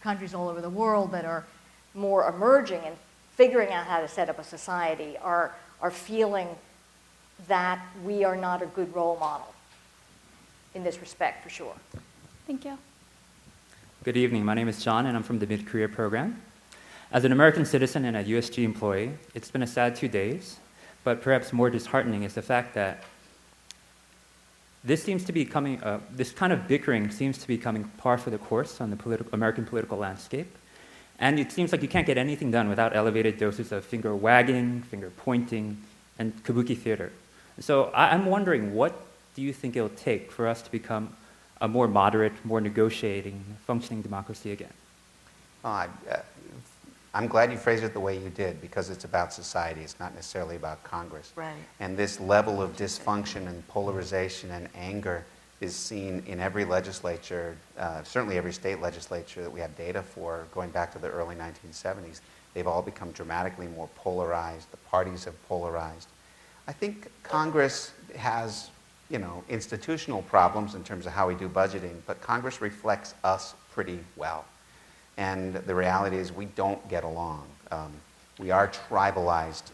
countries all over the world that are more emerging and figuring out how to set up a society are feeling that we are not a good role model in this respect, for sure. Thank you. Good evening. My name is John, and I'm from the Mid-Career Program. As an American citizen and a USG employee, it's been a sad 2 days, but perhaps more disheartening is the fact that this seems to be coming, this kind of bickering seems to be coming par for the course on the American political landscape. And it seems like you can't get anything done without elevated doses of finger wagging, finger pointing, and kabuki theater. So I'm wondering, what do you think it'll take for us to become a more moderate, more negotiating, functioning democracy again? I'm glad you phrased it the way you did, because it's about society. It's not necessarily about Congress. Right. And this level of dysfunction and polarization and anger is seen in every legislature, certainly every state legislature that we have data for, going back to the early 1970s. They've all become dramatically more polarized. The parties have polarized. I think Congress has institutional problems in terms of how we do budgeting, but Congress reflects us pretty well. And the reality is we don't get along. We are tribalized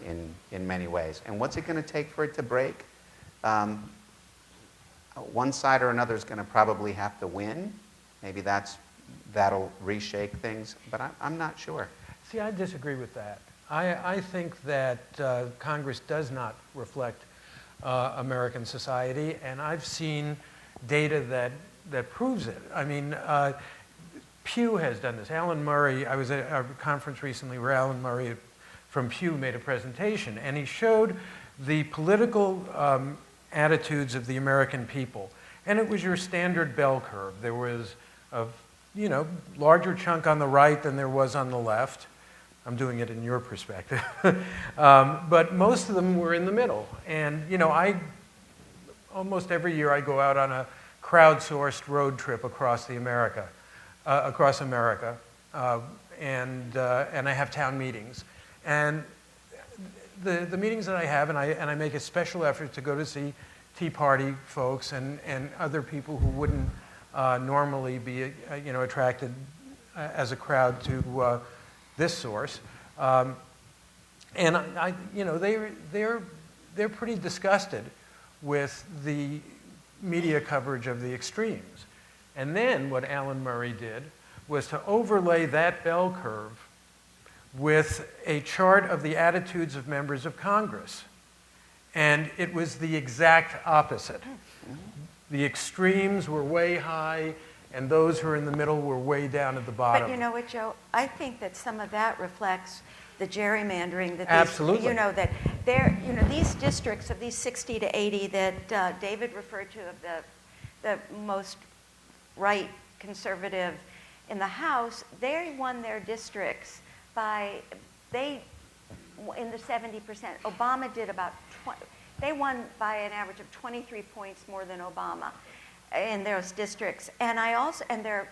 in many ways. And what's it going to take for it to break? One side or another is going to probably have to win. Maybe that'll reshake things, but I'm not sure. See, I disagree with that. I think that Congress does not reflect American society, and I've seen data that proves it. I mean, Pew has done this. Alan Murray, I was at a conference recently where Alan Murray from Pew made a presentation, and he showed the political attitudes of the American people. And it was your standard bell curve. There was a larger chunk on the right than there was on the left. I'm doing it in your perspective. But most of them were in the middle. And, almost every year I go out on a crowdsourced road trip across America. And I have town meetings. And the meetings that I have, and I make a special effort to go to see Tea Party folks and other people who wouldn't normally be attracted as a crowd to this source, and they're pretty disgusted with the media coverage of the extremes. And then what Alan Murray did was to overlay that bell curve with a chart of the attitudes of members of Congress. And it was the exact opposite. The extremes were way high, and those who are in the middle were way down at the bottom. But you know what, Joe? I think that some of that reflects the gerrymandering that absolutely. That these districts of these 60 to 80 that David referred to, of the most right conservative in the House, they won their districts in the 70%. Obama did about 20. They won by an average of 23 points more than Obama in those districts. And they're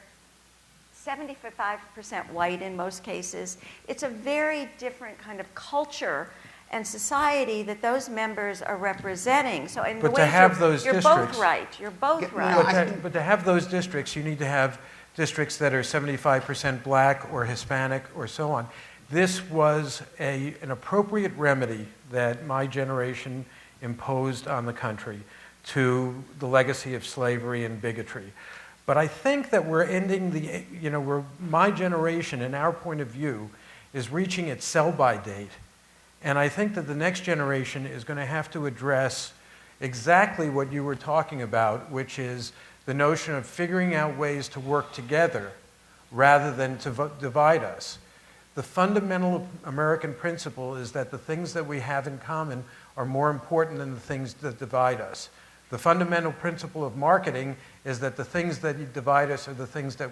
75% white in most cases. It's a very different kind of culture and society that those members are representing. So in but the to way have those you're districts, both right. You're both right. But to have those districts, you need to have districts that are 75% black or Hispanic or so on. This was an appropriate remedy that my generation imposed on the country to the legacy of slavery and bigotry. But I think that we're ending my generation, in our point of view, is reaching its sell-by date. And I think that the next generation is going to have to address exactly what you were talking about, which is the notion of figuring out ways to work together rather than to divide us. The fundamental American principle is that the things that we have in common are more important than the things that divide us. The fundamental principle of marketing is that the things that divide us are the things that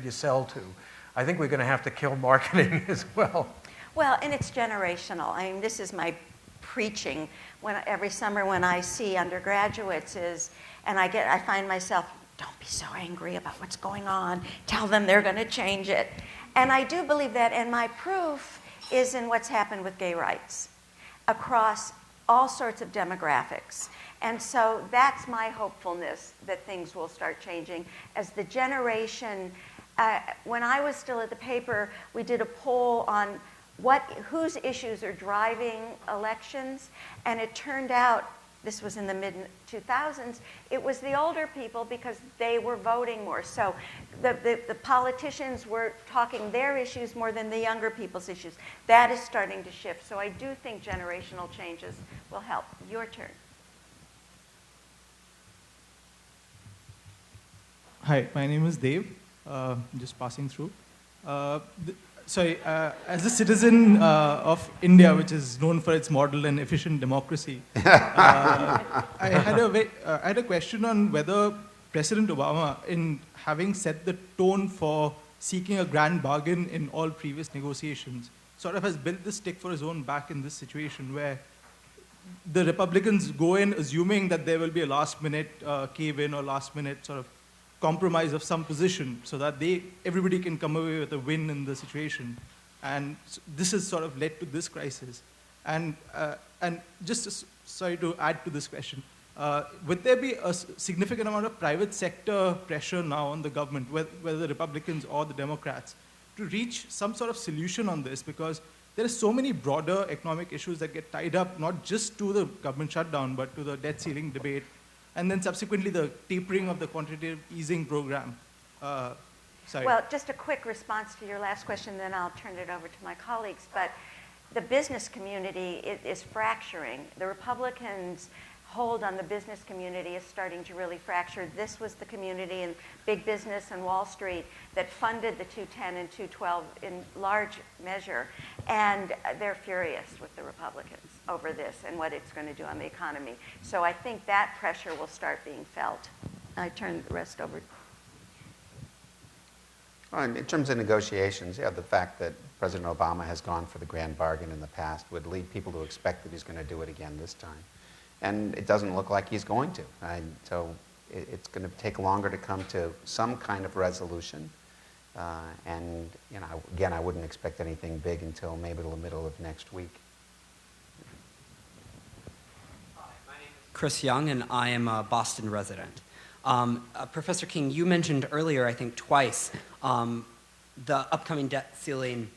you sell to. I think we're going to have to kill marketing as well. Well, and it's generational. I mean, this is my preaching every summer when I see undergraduates and I find myself, don't be so angry about what's going on. Tell them they're going to change it. And I do believe that, and my proof is in what's happened with gay rights across all sorts of demographics. And so that's my hopefulness that things will start changing as the generation. When I was still at the paper, we did a poll on whose issues are driving elections, and it turned out, this was in the mid-2000s, it was the older people because they were voting more. So the politicians were talking their issues more than the younger people's issues. That is starting to shift. So I do think generational changes will help. Your turn. Hi, my name is Dev. Just passing through. As a citizen of India, which is known for its model and efficient democracy, I had a question on whether President Obama, in having set the tone for seeking a grand bargain in all previous negotiations, sort of has built the stick for his own back in this situation where the Republicans go in assuming that there will be a last-minute cave-in or last-minute sort of compromise of some position so that everybody can come away with a win in the situation. And this has sort of led to this crisis. And just sorry to add to this question, Would there be a significant amount of private sector pressure now on the government, whether the Republicans or the Democrats, to reach some sort of solution on this? Because there are so many broader economic issues that get tied up, not just to the government shutdown, but to the debt ceiling debate, and then subsequently the tapering of the quantitative easing program. Sorry. Well, just a quick response to your last question, then I'll turn it over to my colleagues. But the business community is fracturing. The Republicans' hold on the business community is starting to really fracture. This was the community in big business and Wall Street that funded the 210 and 212 in large measure, and they're furious with the Republicans over this and what it's going to do on the economy. So I think that pressure will start being felt. I turn the rest over. Well, in terms of negotiations, yeah, the fact that President Obama has gone for the grand bargain in the past would lead people to expect that he's going to do it again this time. And it doesn't look like he's going to. So it's going to take longer to come to some kind of resolution. And again, I wouldn't expect anything big until maybe the middle of next week. Hi, my name is Chris Young, and I am a Boston resident. Professor King, you mentioned earlier, I think twice, the upcoming debt ceiling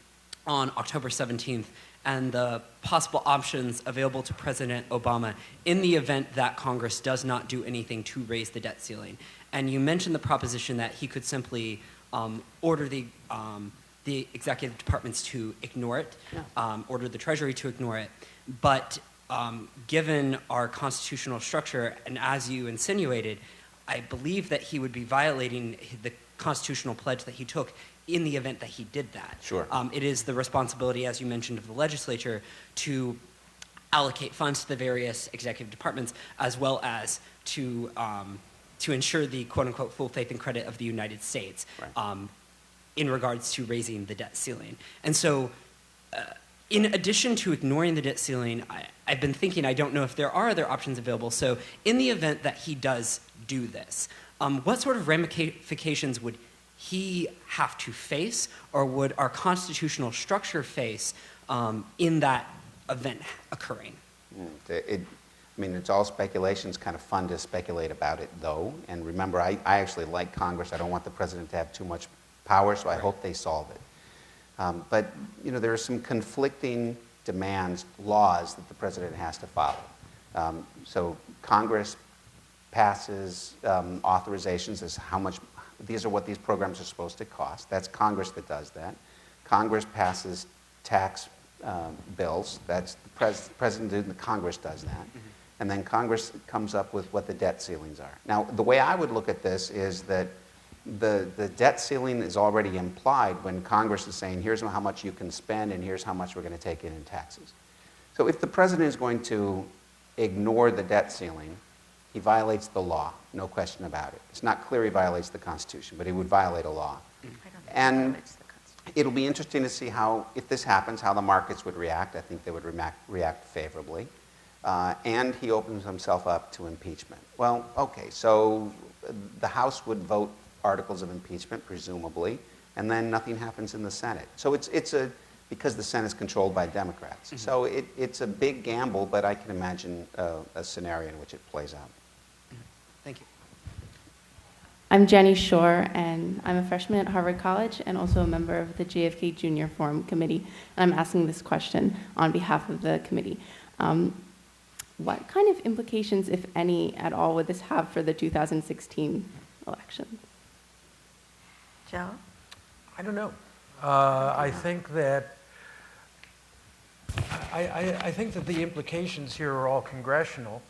on October 17th and the possible options available to President Obama in the event that Congress does not do anything to raise the debt ceiling. And you mentioned the proposition that he could simply order the executive departments to ignore it, order the Treasury to ignore it. But given our constitutional structure, and as you insinuated, I believe that he would be violating the constitutional pledge that he took in the event that he did that. Sure. It is the responsibility, as you mentioned, of the legislature to allocate funds to the various executive departments, as well as to ensure the quote-unquote full faith and credit of the United States in regards to raising the debt ceiling. And so in addition to ignoring the debt ceiling, I've been thinking, I don't know if there are other options available. So in the event that he does do this, what sort of ramifications would he have to face, or would our constitutional structure face in that event occurring? It's all speculation. It's kind of fun to speculate about it, though. And remember, I actually like Congress. I don't want the president to have too much power, so I hope they solve it. But there are some conflicting demands, laws that the president has to follow. So Congress passes authorizations as how much, these are what these programs are supposed to cost. That's Congress that does that. Congress passes tax bills. That's the president and the Congress does that. Mm-hmm. And then Congress comes up with what the debt ceilings are. Now, the way I would look at this is that the debt ceiling is already implied when Congress is saying, here's how much you can spend and here's how much we're going to take in taxes. So if the president is going to ignore the debt ceiling, he violates the law, no question about it. It's not clear he violates the Constitution, but he would violate a law. And it'll be interesting to see how, if this happens, how the markets would react. I think they would react favorably. And he opens himself up to impeachment. Well, okay, so the House would vote articles of impeachment, presumably, and then nothing happens in the Senate. So it's because the Senate is controlled by Democrats. Mm-hmm. So it's a big gamble, but I can imagine a scenario in which it plays out. Thank you. I'm Jenny Shore, and I'm a freshman at Harvard College and also a member of the JFK Junior Forum Committee. And I'm asking this question on behalf of the committee. What kind of implications, if any, at all, would this have for the 2016 elections? Joe? I don't know. I think that I think that the implications here are all congressional.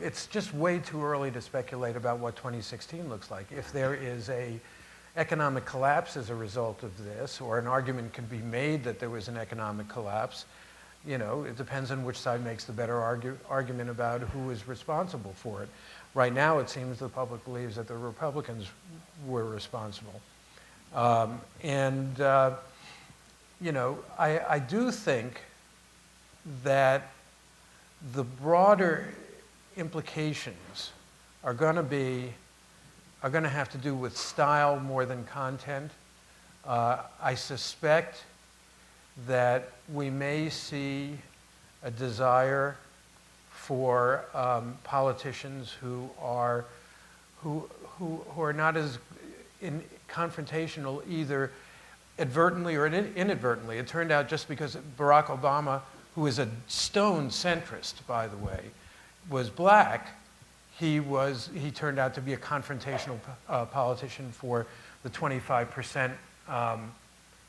It's just way too early to speculate about what 2016 looks like. If there is an economic collapse as a result of this, or an argument can be made that there was an economic collapse, it depends on which side makes the better argument about who is responsible for it. Right now, it seems the public believes that the Republicans were responsible. I do think that the broader implications are going to have to do with style more than content. I suspect that we may see a desire for politicians who are not as confrontational either advertently or inadvertently. It turned out just because Barack Obama, who is a stone centrist, by the way, was black, he turned out to be a confrontational politician for the 25%.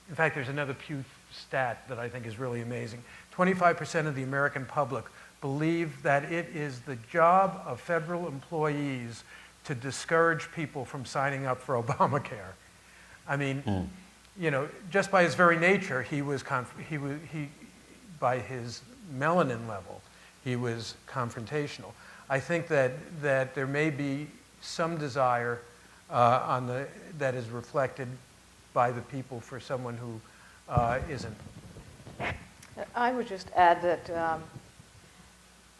In fact, there's another Pew stat that I think is really amazing. 25% of the American public believe that it is the job of federal employees to discourage people from signing up for Obamacare. I mean, you know, just by his very nature, he by his melanin level, he was confrontational. I think that there may be some desire that is reflected by the people for someone who isn't. I would just add that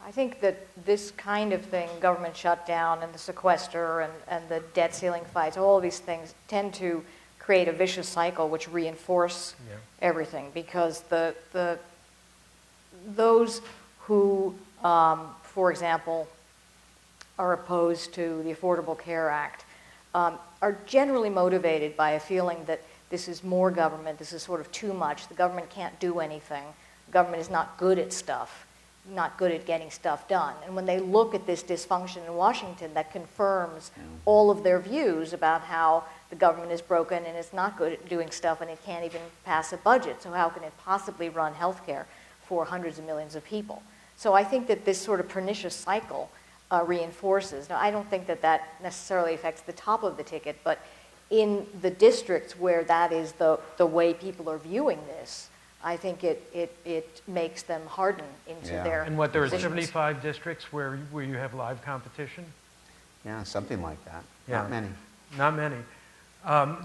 I think that this kind of thing, government shutdown and the sequester and the debt ceiling fights, all of these things tend to create a vicious cycle which reinforce everything, because those who, for example, are opposed to the Affordable Care Act are generally motivated by a feeling that this is more government, this is sort of too much, the government can't do anything, the government is not good at stuff, not good at getting stuff done. And when they look at this dysfunction in Washington, that confirms all of their views about how the government is broken and it's not good at doing stuff and it can't even pass a budget. So how can it possibly run health care for hundreds of millions of people? So I think that this sort of pernicious cycle reinforces. Now, I don't think that that necessarily affects the top of the ticket, but in the districts where that is the way people are viewing this, I think it makes them harden into their And what, there are positions. 75 districts where you have live competition? Yeah, something like that. Yeah. Not many. Not many.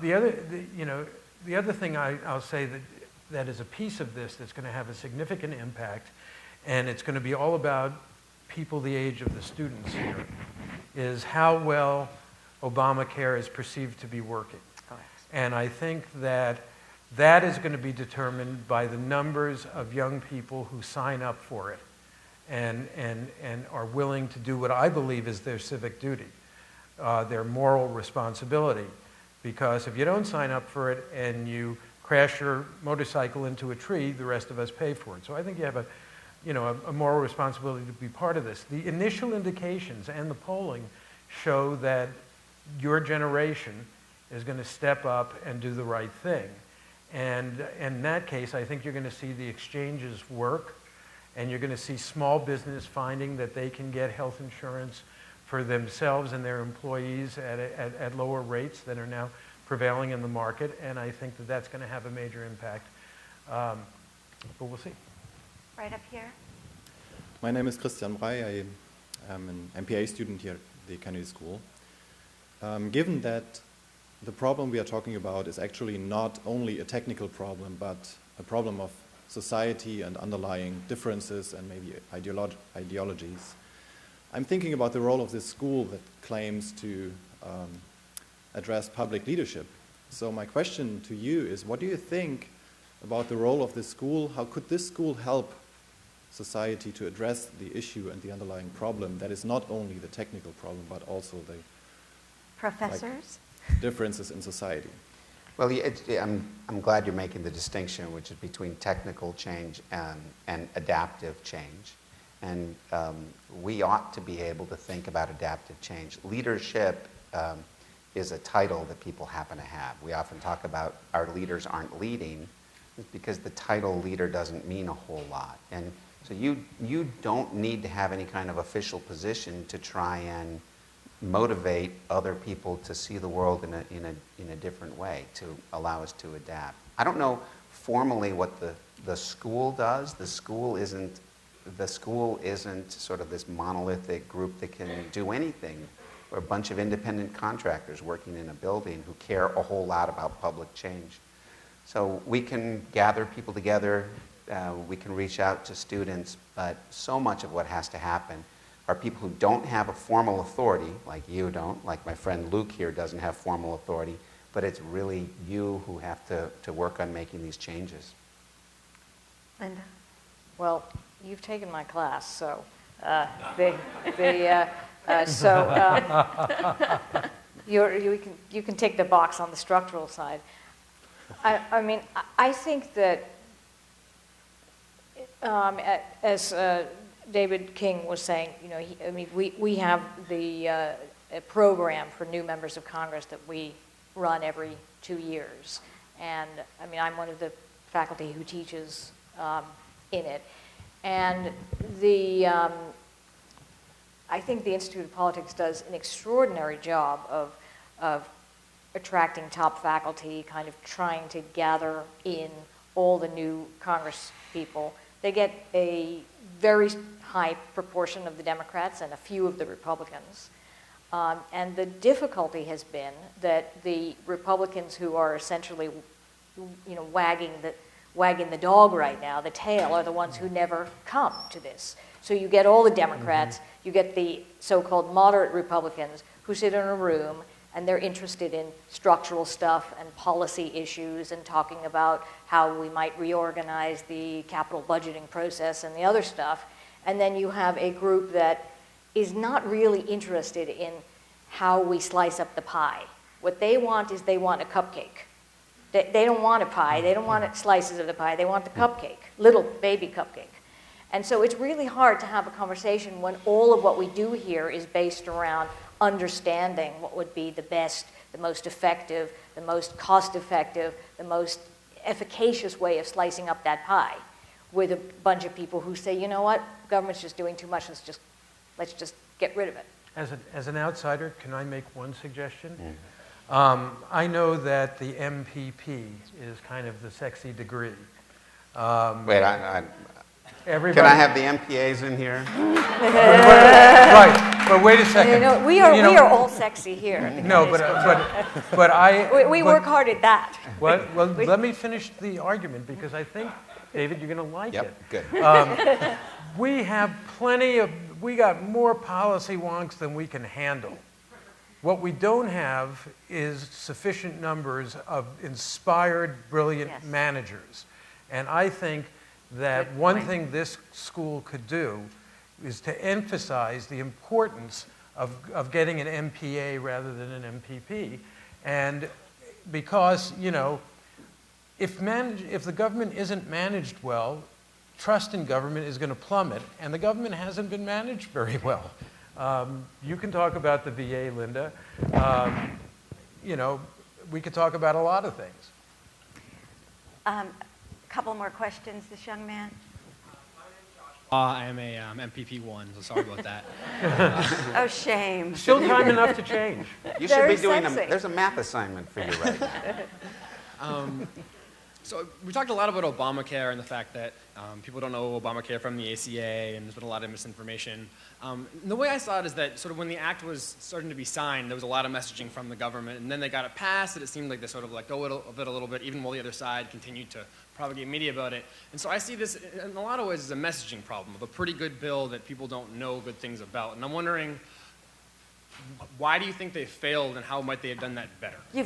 The other thing I'll say that is a piece of this that's going to have a significant impact, and it's going to be all about people the age of the students here, is how well Obamacare is perceived to be working. And I think that is going to be determined by the numbers of young people who sign up for it and are willing to do what I believe is their civic duty, their moral responsibility. Because if you don't sign up for it and you crash your motorcycle into a tree, the rest of us pay for it. So I think you have a moral responsibility to be part of this. The initial indications and the polling show that your generation is going to step up and do the right thing. And in that case, I think you're going to see the exchanges work, and you're going to see small business finding that they can get health insurance for themselves and their employees at lower rates that are now prevailing in the market. And I think that that's going to have a major impact. But we'll see. Right up here. My name is Christian Brey. I am an MPA student here at the Kennedy School. Given that the problem we are talking about is actually not only a technical problem, but a problem of society and underlying differences and maybe ideologies, I'm thinking about the role of this school that claims to address public leadership. So my question to you is, what do you think about the role of this school? How could this school help society to address the issue and the underlying problem that is not only the technical problem, but also the Professors? differences in society? Well, I'm glad you're making the distinction, which is between technical change and adaptive change. And we ought to be able to think about adaptive change. Leadership is a title that people happen to have. We often talk about our leaders aren't leading, because the title leader doesn't mean a whole lot. And so you don't need to have any kind of official position to try and motivate other people to see the world in a different way, to allow us to adapt. I don't know formally what the school does. The school isn't sort of this monolithic group that can do anything. We're a bunch of independent contractors working in a building who care a whole lot about public change. So we can gather people together, we can reach out to students, but so much of what has to happen are people who don't have a formal authority, like you don't, like my friend Luke here doesn't have formal authority, but it's really you who have to work on making these changes. Linda? Well, you've taken my class, so You can take the box on the structural side. I mean, I think that, as David King was saying, you know, we have the a program for new members of Congress that we run every 2 years, and I mean, I'm one of the faculty who teaches in it, and I think the Institute of Politics does an extraordinary job of attracting top faculty, kind of trying to gather in all the new Congress people. They get a very high proportion of the Democrats and a few of the Republicans. And the difficulty has been that the Republicans who are essentially, you know, wagging the dog right now, the tail, are the ones who never come to this. So you get all the Democrats, you get the so-called moderate Republicans who sit in a room and they're interested in structural stuff and policy issues and talking about how we might reorganize the capital budgeting process and the other stuff. And then you have a group that is not really interested in how we slice up the pie. What they want is they want a cupcake. They don't want a pie, they don't want slices of the pie, they want the cupcake, little baby cupcake. And so it's really hard to have a conversation when all of what we do here is based around understanding what would be the best, the most effective, the most cost-effective, the most efficacious way of slicing up that pie, with a bunch of people who say, you know what, government's just doing too much, let's just get rid of it. As an outsider, can I make one suggestion? I know that the MPP is kind of the sexy degree. Wait, Everybody. Can I have the MPAs in here? Right, but wait a second. You know, we are all sexy here. No, but we work hard at that. Well, let me finish the argument because I think, David, you're going to like it. Good. We have we got more policy wonks than we can handle. What we don't have is sufficient numbers of inspired, brilliant managers. And I think that one thing this school could do is to emphasize the importance of getting an MPA rather than an MPP. And because, you know, if the government isn't managed well, trust in government is going to plummet, and the government hasn't been managed very well. You can talk about the VA, Linda. You know, we could talk about a lot of things. Couple more questions, this young man. I am a MPP 1, so sorry about that. Oh, shame. Still time enough to change. You should be doing there's a math assignment for you right now. So we talked a lot about Obamacare and the fact that people don't know Obamacare from the ACA, and there's been a lot of misinformation. And the way I saw it is that sort of when the act was starting to be signed, there was a lot of messaging from the government, and then they got it passed, and it seemed like they sort of let go of it a little bit, even while the other side continued to propagate media about it. And so I see this in a lot of ways as a messaging problem of a pretty good bill that people don't know good things about. And I'm wondering, why do you think they failed, and how might they have done that better? You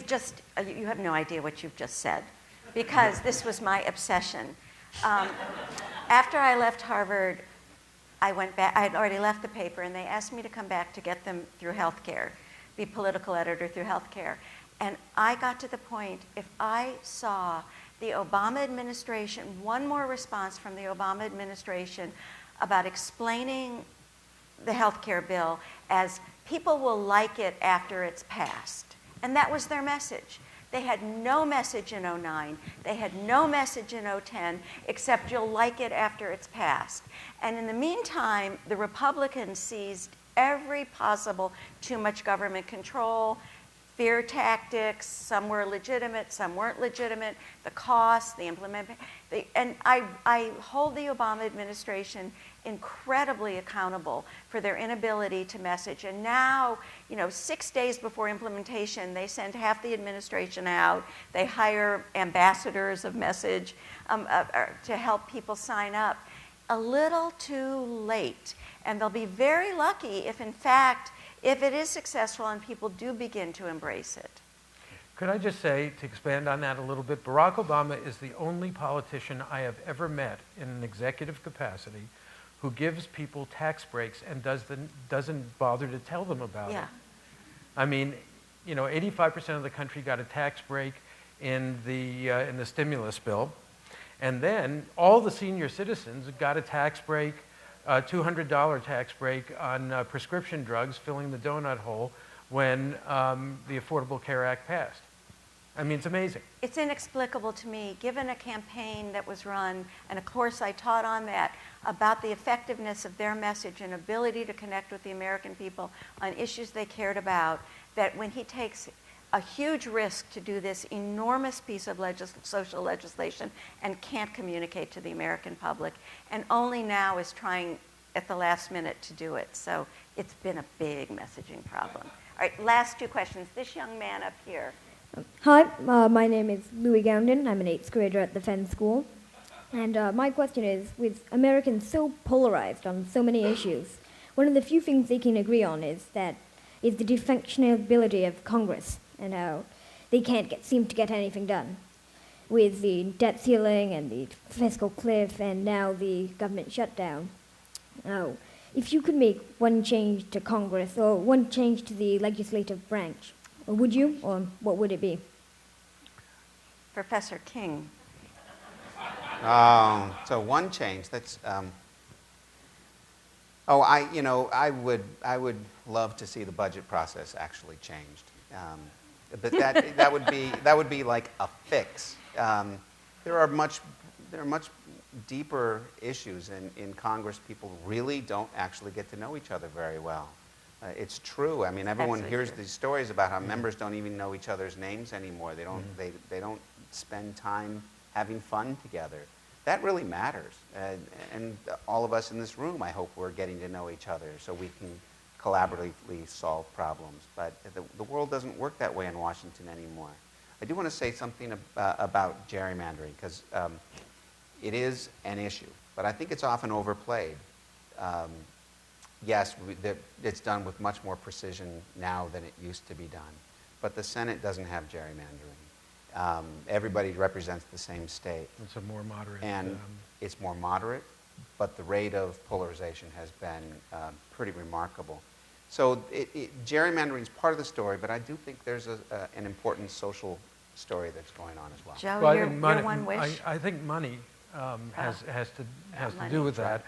have no idea what you've just said, because this was my obsession. After I left Harvard, I went back. I had already left the paper, and they asked me to come back to get them through healthcare, be political editor through healthcare. And I got to the point, if I saw the Obama administration, one more response from the Obama administration about explaining the healthcare bill as people will like it after it's passed. And that was their message. They had no message in 2009. They had no message in 2010, except you'll like it after it's passed. And in the meantime, the Republicans seized every possible too much government control, fear tactics. Some were legitimate, some weren't legitimate, the cost, the implementation. And I hold the Obama administration incredibly accountable for their inability to message. And now, 6 days before implementation, they send half the administration out. They hire ambassadors of message to help people sign up. A little too late. And they'll be very lucky if, in fact, if it is successful and people do begin to embrace it. Could I just say, to expand on that a little bit, Barack Obama is the only politician I have ever met in an executive capacity who gives people tax breaks and doesn't bother to tell them about it. I mean, 85% of the country got a tax break in the stimulus bill, and then all the senior citizens got a tax break, $200 tax break on prescription drugs, filling the donut hole when the Affordable Care Act passed. I mean, it's amazing. It's inexplicable to me, given a campaign that was run, and of course I taught on that, about the effectiveness of their message and ability to connect with the American people on issues they cared about, that when he takes a huge risk to do this enormous piece of social legislation and can't communicate to the American public, and only now is trying at the last minute to do it. So it's been a big messaging problem. All right, last two questions. This young man up here. Hi, my name is Louis Gowden. I'm an 8th grader at the Fenn School. And my question is, with Americans so polarized on so many issues, one of the few things they can agree on is the dysfunctionality of Congress and how they can't seem to get anything done. With the debt ceiling and the fiscal cliff and now the government shutdown. Now, if you could make one change to Congress or one change to the legislative branch, would you, or what would it be? Professor King. So one change. That's. I would love to see the budget process actually changed, but that would be like a fix. There are much deeper issues in Congress. People really don't actually get to know each other very well. It's true. I mean, everyone hears these stories about how members don't even know each other's names anymore. They don't. They don't spend time having fun together. That really matters. And all of us in this room, I hope, we're getting to know each other so we can collaboratively solve problems. But the world doesn't work that way in Washington anymore. I do want to say something about gerrymandering, because it is an issue, but I think it's often overplayed. Yes, it's done with much more precision now than it used to be done. But the Senate doesn't have gerrymandering. Everybody represents the same state. It's a more moderate. And it's more moderate, but the rate of polarization has been pretty remarkable. So gerrymandering is part of the story, but I do think there's an important social story that's going on as well. Joe, your one wish? I think money has to do with that.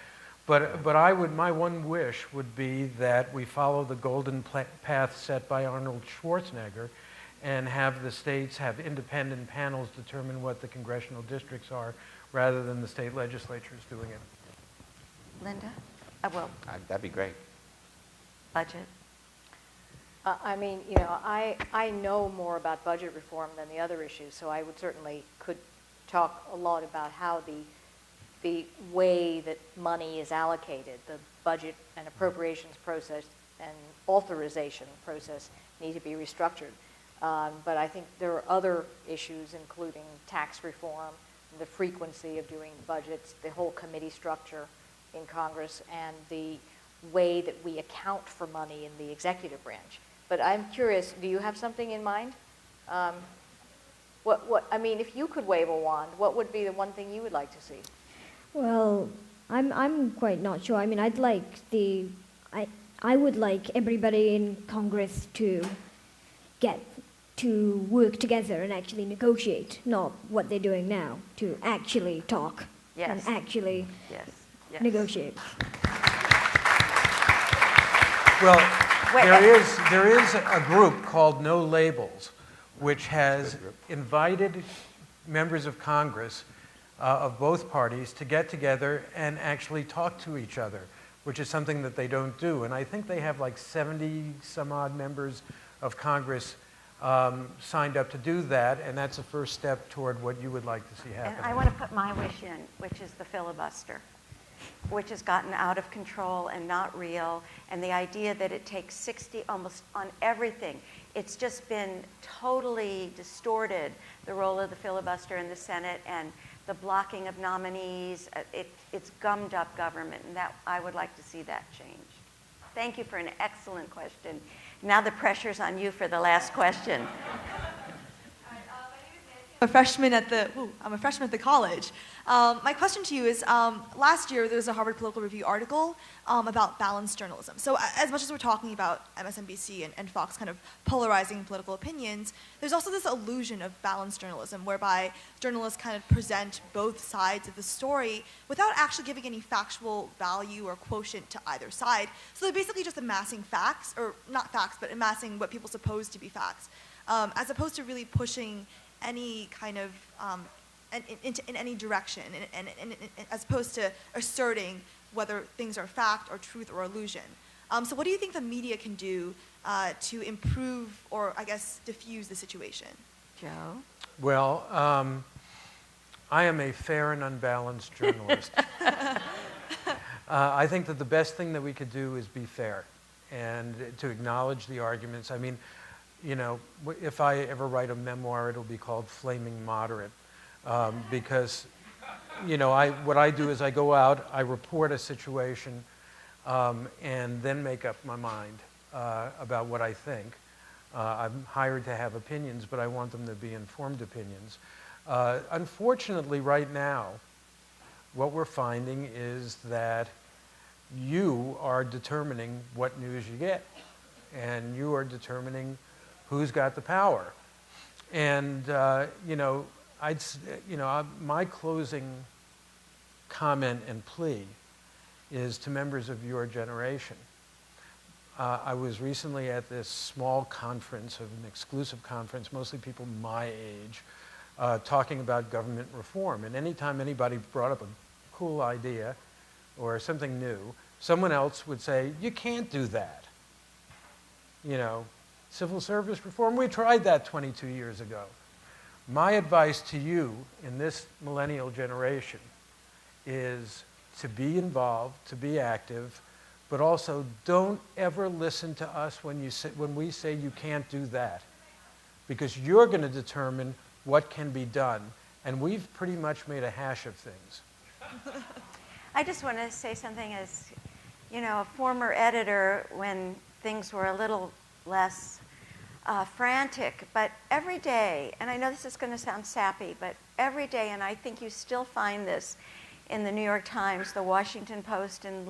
But my one wish would be that we follow the golden path set by Arnold Schwarzenegger and have the states have independent panels determine what the congressional districts are rather than the state legislatures doing it. Linda? That'd be great. Budget? I mean, I know more about budget reform than the other issues, so I would certainly could talk a lot about how the way that money is allocated, the budget and appropriations process and authorization process need to be restructured. But I think there are other issues, including tax reform, the frequency of doing budgets, the whole committee structure in Congress, and the way that we account for money in the executive branch. But I'm curious, do you have something in mind? I mean, if you could wave a wand, what would be the one thing you would like to see? Well, I'm quite not sure. I mean, I would like everybody in Congress to get to work together and actually negotiate, not what they're doing now, to actually talk and actually negotiate. Well, there is a group called No Labels, which has invited members of Congress of both parties to get together and actually talk to each other, which is something that they don't do. And I think they have like 70 some odd members of Congress signed up to do that, and that's a first step toward what you would like to see happen. And I want to put my wish in, which is the filibuster, which has gotten out of control and not real, and the idea that it takes 60 almost on everything. It's just been totally distorted, the role of the filibuster in the Senate and the blocking of nominees. It's gummed up government, and that I would like to see that change. Thank you for an excellent question. Now the pressure's on you for the last question. My name is Nancy. I'm a freshman at the college. My question to you is, last year there was a Harvard Political Review article about balanced journalism. So as much as we're talking about MSNBC and Fox kind of polarizing political opinions, there's also this illusion of balanced journalism whereby journalists kind of present both sides of the story without actually giving any factual value or quotient to either side. So they're basically just amassing facts, or not facts, but amassing what people suppose to be facts, as opposed to really pushing any kind of in any direction, and as opposed to asserting whether things are fact or truth or illusion. So what do you think the media can do to improve or, I guess, diffuse the situation? Joe? Well, I am a fair and unbalanced journalist. I think that the best thing that we could do is be fair and to acknowledge the arguments. I mean, you know, if I ever write a memoir, it'll be called Flaming Moderate, because, you know, what I do is I go out, I report a situation, and then make up my mind about what I think. I'm hired to have opinions, but I want them to be informed opinions. Unfortunately, right now, what we're finding is that you are determining what news you get, and you are determining who's got the power. And, you know, my closing comment and plea is to members of your generation. I was recently at this small conference, an exclusive conference, mostly people my age, talking about government reform. And anytime anybody brought up a cool idea or something new, someone else would say, you can't do that. You know, civil service reform, we tried that 22 years ago. My advice to you in this millennial generation is to be involved, to be active, but also don't ever listen to us when we say you can't do that, because you're going to determine what can be done, and we've pretty much made a hash of things. I just want to say something as, you know, a former editor when things were a little less frantic, but every day, and I know this is going to sound sappy, but every day, and I think you still find this in the New York Times, the Washington Post, and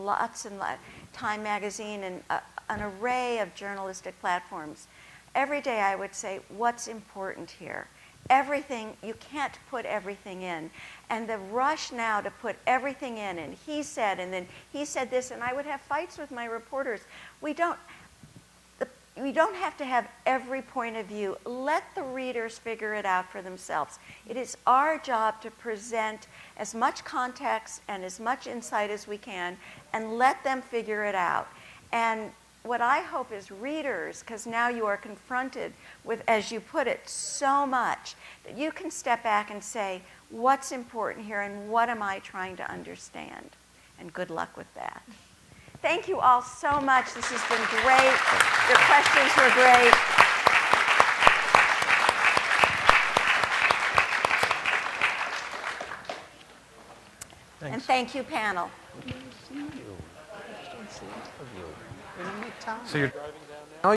Time Magazine, and an array of journalistic platforms. Every day I would say, what's important here? Everything, you can't put everything in. And the rush now to put everything in, and he said, and then he said this, and I would have fights with my reporters. We don't have to have every point of view. Let the readers figure it out for themselves. It is our job to present as much context and as much insight as we can and let them figure it out. And what I hope is readers, because now you are confronted with, as you put it, so much, that you can step back and say, what's important here and what am I trying to understand? And good luck with that. Thank you all so much. This has been great. Your questions were great. Thanks. And thank you, panel. See you. In the time. So you're driving